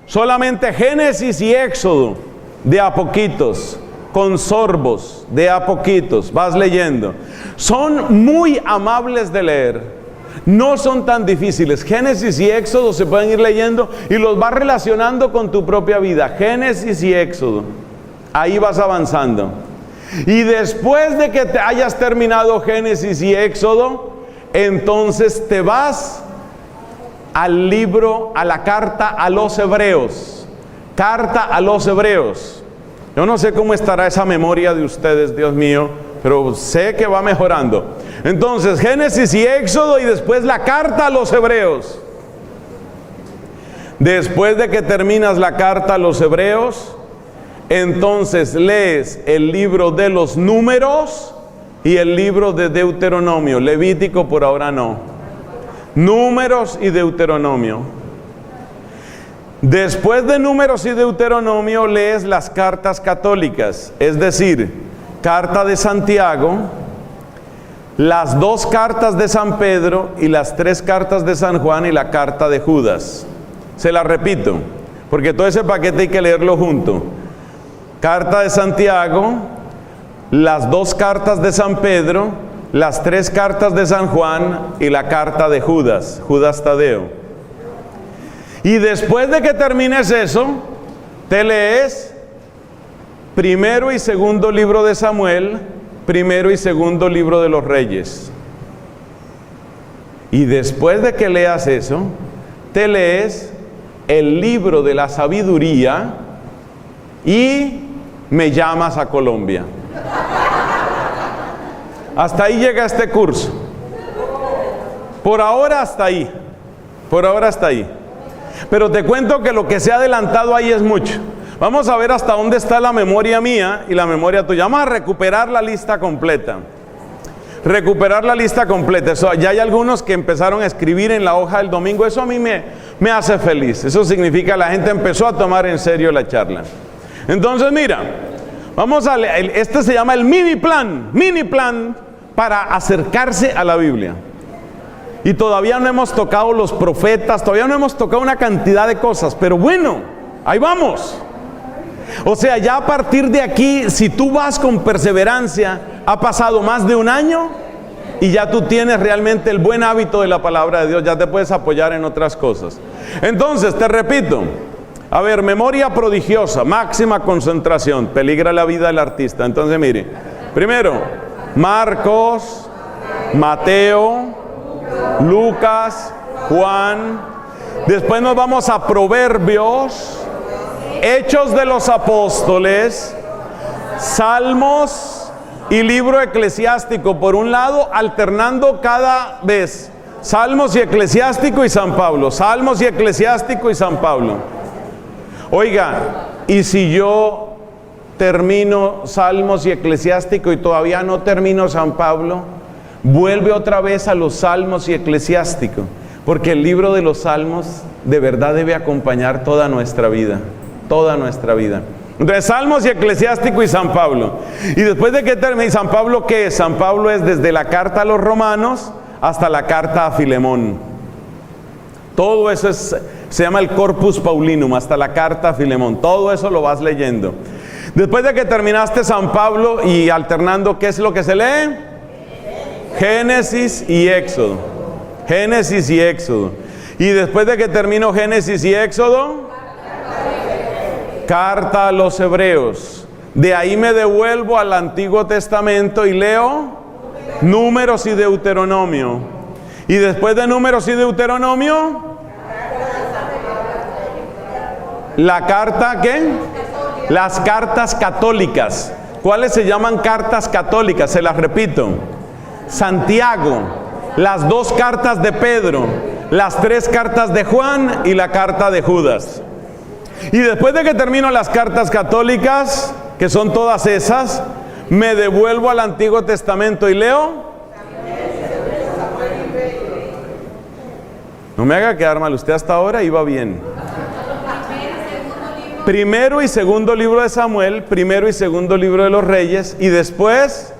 [SPEAKER 1] Solamente Génesis y Éxodo, de a poquitos, con sorbos, de a poquitos, vas leyendo. Son muy amables de leer, no son tan difíciles. Génesis y Éxodo se pueden ir leyendo y los vas relacionando con tu propia vida. Génesis y Éxodo, ahí vas avanzando. Y después de que te hayas terminado Génesis y Éxodo, entonces te vas al libro, a la carta a los Hebreos. Carta a los Hebreos. Yo no sé cómo estará esa memoria de ustedes, Dios mío, pero sé que va mejorando. Entonces, Génesis y Éxodo, y después la carta a los Hebreos. Después de que terminas la carta a los Hebreos, entonces lees el libro de los Números y el libro de Deuteronomio. Levítico por ahora no. Números y Deuteronomio. Después de Números y Deuteronomio lees las cartas católicas, es decir, carta de Santiago, las 2 cartas de San Pedro y las 3 cartas de San Juan y la carta de Judas. Se la repito, porque todo ese paquete hay que leerlo junto. Carta de Santiago, las 2 cartas de San Pedro, las 3 cartas de San Juan y la carta de Judas, Judas Tadeo. Y después de que termines eso, te lees primero y segundo libro de Samuel, primero y segundo libro de los Reyes. Y después de que leas eso, te lees el libro de la sabiduría y Me llamas a Colombia. Hasta ahí llega este curso. por ahora hasta ahí. Por ahora hasta ahí. Pero te cuento que lo que se ha adelantado ahí es mucho. Vamos a ver hasta dónde está la memoria mía y la memoria tuya. Vamos a recuperar la lista completa. Recuperar la lista completa. Eso, ya hay algunos que empezaron a escribir en la hoja del domingo. Eso a mí me hace feliz. Eso significa que la gente empezó a tomar en serio la charla. Entonces mira, vamos a leer. Este se llama el mini plan para acercarse a la Biblia. Y todavía no hemos tocado los profetas, todavía no hemos tocado una cantidad de cosas, pero bueno, ahí vamos. O sea, ya a partir de aquí, si tú vas con perseverancia, ha pasado más de un año y ya tú tienes realmente el buen hábito de la palabra de Dios, ya te puedes apoyar en otras cosas. Entonces, te repito, a ver, memoria prodigiosa, máxima concentración, peligra la vida del artista. Entonces, mire, primero, Marcos, Mateo, Lucas, Juan, después nos vamos a Proverbios, Hechos de los Apóstoles, Salmos y libro eclesiástico por un lado, alternando cada vez Salmos y eclesiástico y San Pablo, Salmos y eclesiástico y San Pablo. Oiga, y si yo termino Salmos y eclesiástico y todavía no termino San Pablo, vuelve otra vez a los Salmos y eclesiástico, porque el libro de los Salmos de verdad debe acompañar toda nuestra vida, toda nuestra vida. Entonces, Salmos y eclesiástico y San Pablo. Y después de que termine San Pablo, ¿qué es? San Pablo es desde la carta a los romanos hasta la carta a Filemón. Todo eso se llama el Corpus Paulinum, hasta la carta a Filemón. Todo eso lo vas leyendo. Después de que terminaste San Pablo y alternando, ¿qué es lo que se lee? Génesis y Éxodo. Génesis y Éxodo. Y después de que termino Génesis y Éxodo, carta a los Hebreos. De ahí me devuelvo al Antiguo Testamento y leo Números y Deuteronomio. Y después de Números y Deuteronomio, la carta, ¿qué? Las cartas católicas. ¿Cuáles se llaman cartas católicas? Se las repito. Santiago, las 2 cartas de Pedro, las 3 cartas de Juan y la carta de Judas. Y después de que termino las cartas católicas, que son todas esas, me devuelvo al Antiguo Testamento y leo. No me haga quedar mal, usted hasta ahora iba bien. Primero y segundo libro de Samuel, primero y segundo libro de los Reyes, y después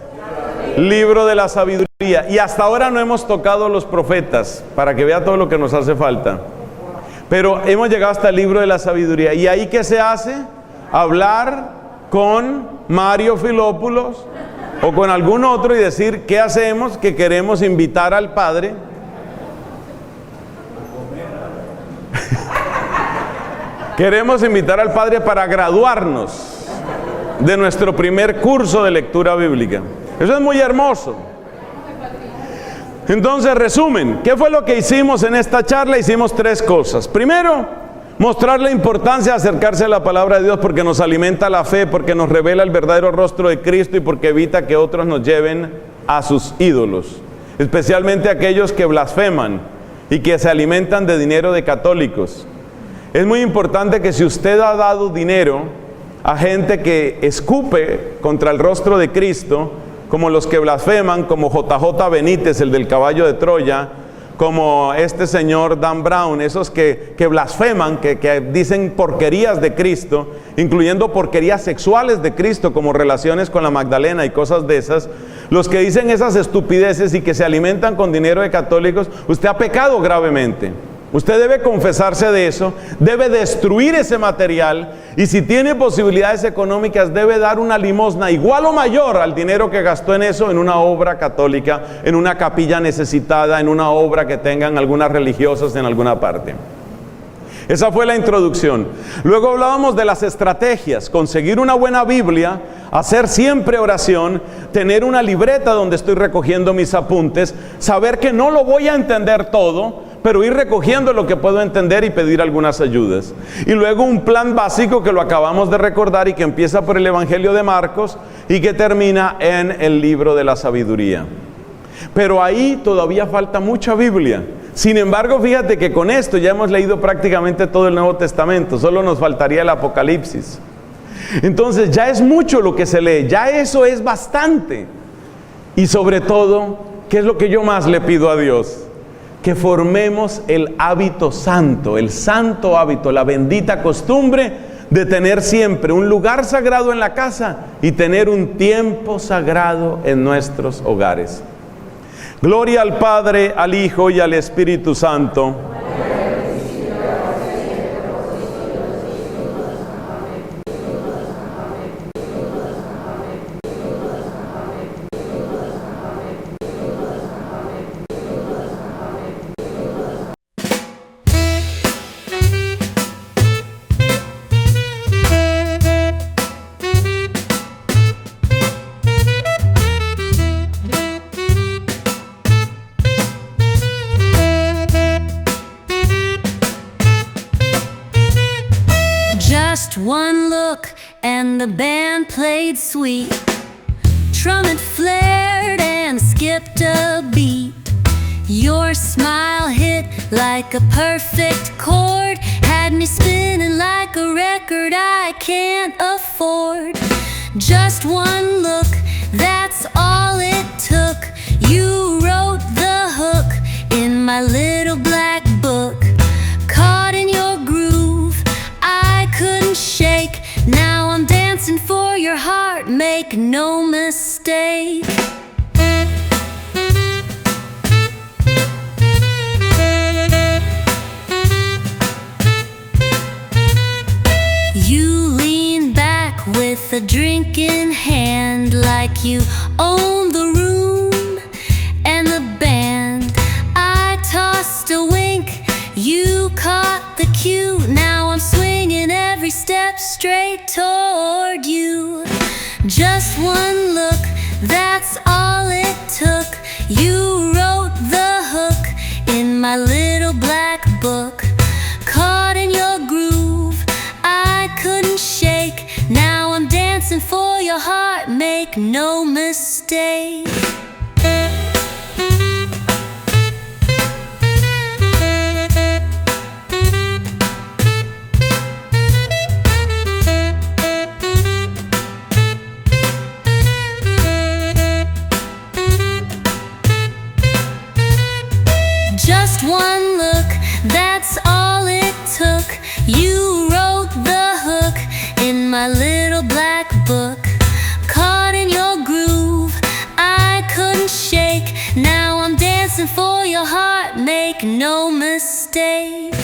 [SPEAKER 1] libro de la sabiduría. Y hasta ahora no hemos tocado los profetas, para que vea todo lo que nos hace falta. Pero hemos llegado hasta el libro de la sabiduría. ¿Y ahí qué se hace? Hablar con Mario Filópulos o con algún otro y decir, ¿qué hacemos? Que queremos invitar al Padre. Queremos invitar al Padre para graduarnos de nuestro primer curso de lectura bíblica. Eso es muy hermoso. Entonces, resumen, ¿qué fue lo que hicimos en esta charla? Hicimos 3 cosas. Primero, mostrar la importancia de acercarse a la palabra de Dios porque nos alimenta la fe, porque nos revela el verdadero rostro de Cristo y porque evita que otros nos lleven a sus ídolos, especialmente aquellos que blasfeman y que se alimentan de dinero de católicos. Es muy importante que si usted ha dado dinero a gente que escupe contra el rostro de Cristo, como los que blasfeman, como JJ Benítez, el del caballo de Troya, como este señor Dan Brown, esos que blasfeman, que dicen porquerías de Cristo, incluyendo porquerías sexuales de Cristo, como relaciones con la Magdalena y cosas de esas, los que dicen esas estupideces y que se alimentan con dinero de católicos, usted ha pecado gravemente. Usted debe confesarse de eso, debe destruir ese material y si tiene posibilidades económicas debe dar una limosna igual o mayor al dinero que gastó en eso, en una obra católica, en una capilla necesitada, en una obra que tengan algunas religiosas en alguna parte. Esa fue la introducción. Luego hablábamos de las estrategias, conseguir una buena Biblia, hacer siempre oración, tener una libreta donde estoy recogiendo mis apuntes, saber que no lo voy a entender todo, pero ir recogiendo lo que puedo entender y pedir algunas ayudas. Y luego un plan básico que lo acabamos de recordar y que empieza por el Evangelio de Marcos y que termina en el libro de la sabiduría. Pero ahí todavía falta mucha Biblia. Sin embargo, fíjate que con esto ya hemos leído prácticamente todo el Nuevo Testamento, solo nos faltaría el Apocalipsis. Entonces ya es mucho lo que se lee, ya eso es bastante. Y sobre todo, ¿qué es lo que yo más le pido a Dios? Que formemos el hábito santo, el santo hábito, la bendita costumbre de tener siempre un lugar sagrado en la casa y tener un tiempo sagrado en nuestros hogares. Gloria al Padre, al Hijo y al Espíritu Santo.
[SPEAKER 3] One look and the band played sweet. Trumpet flared and skipped a beat. Your smile hit like a perfect chord, had me spinning like a record I can't afford. Just one look, that's all it took. You wrote the hook in my little black book. Caught in your groove, I couldn't shake. Now I'm dancing for your heart, make no mistake. You lean back with a drink in hand, like you own the room and the band. I tossed a wink, you caught the cue. Now I'm swinging every step straight toward you. Just one look, that's all it took. You wrote the hook in my little black book. Caught in your groove, I couldn't shake. Now I'm dancing for your heart, make no mistake. Just one look, that's all it took. You wrote the hook in my little black book. Caught in your groove, I couldn't shake. Now I'm dancing for your heart, make no mistake.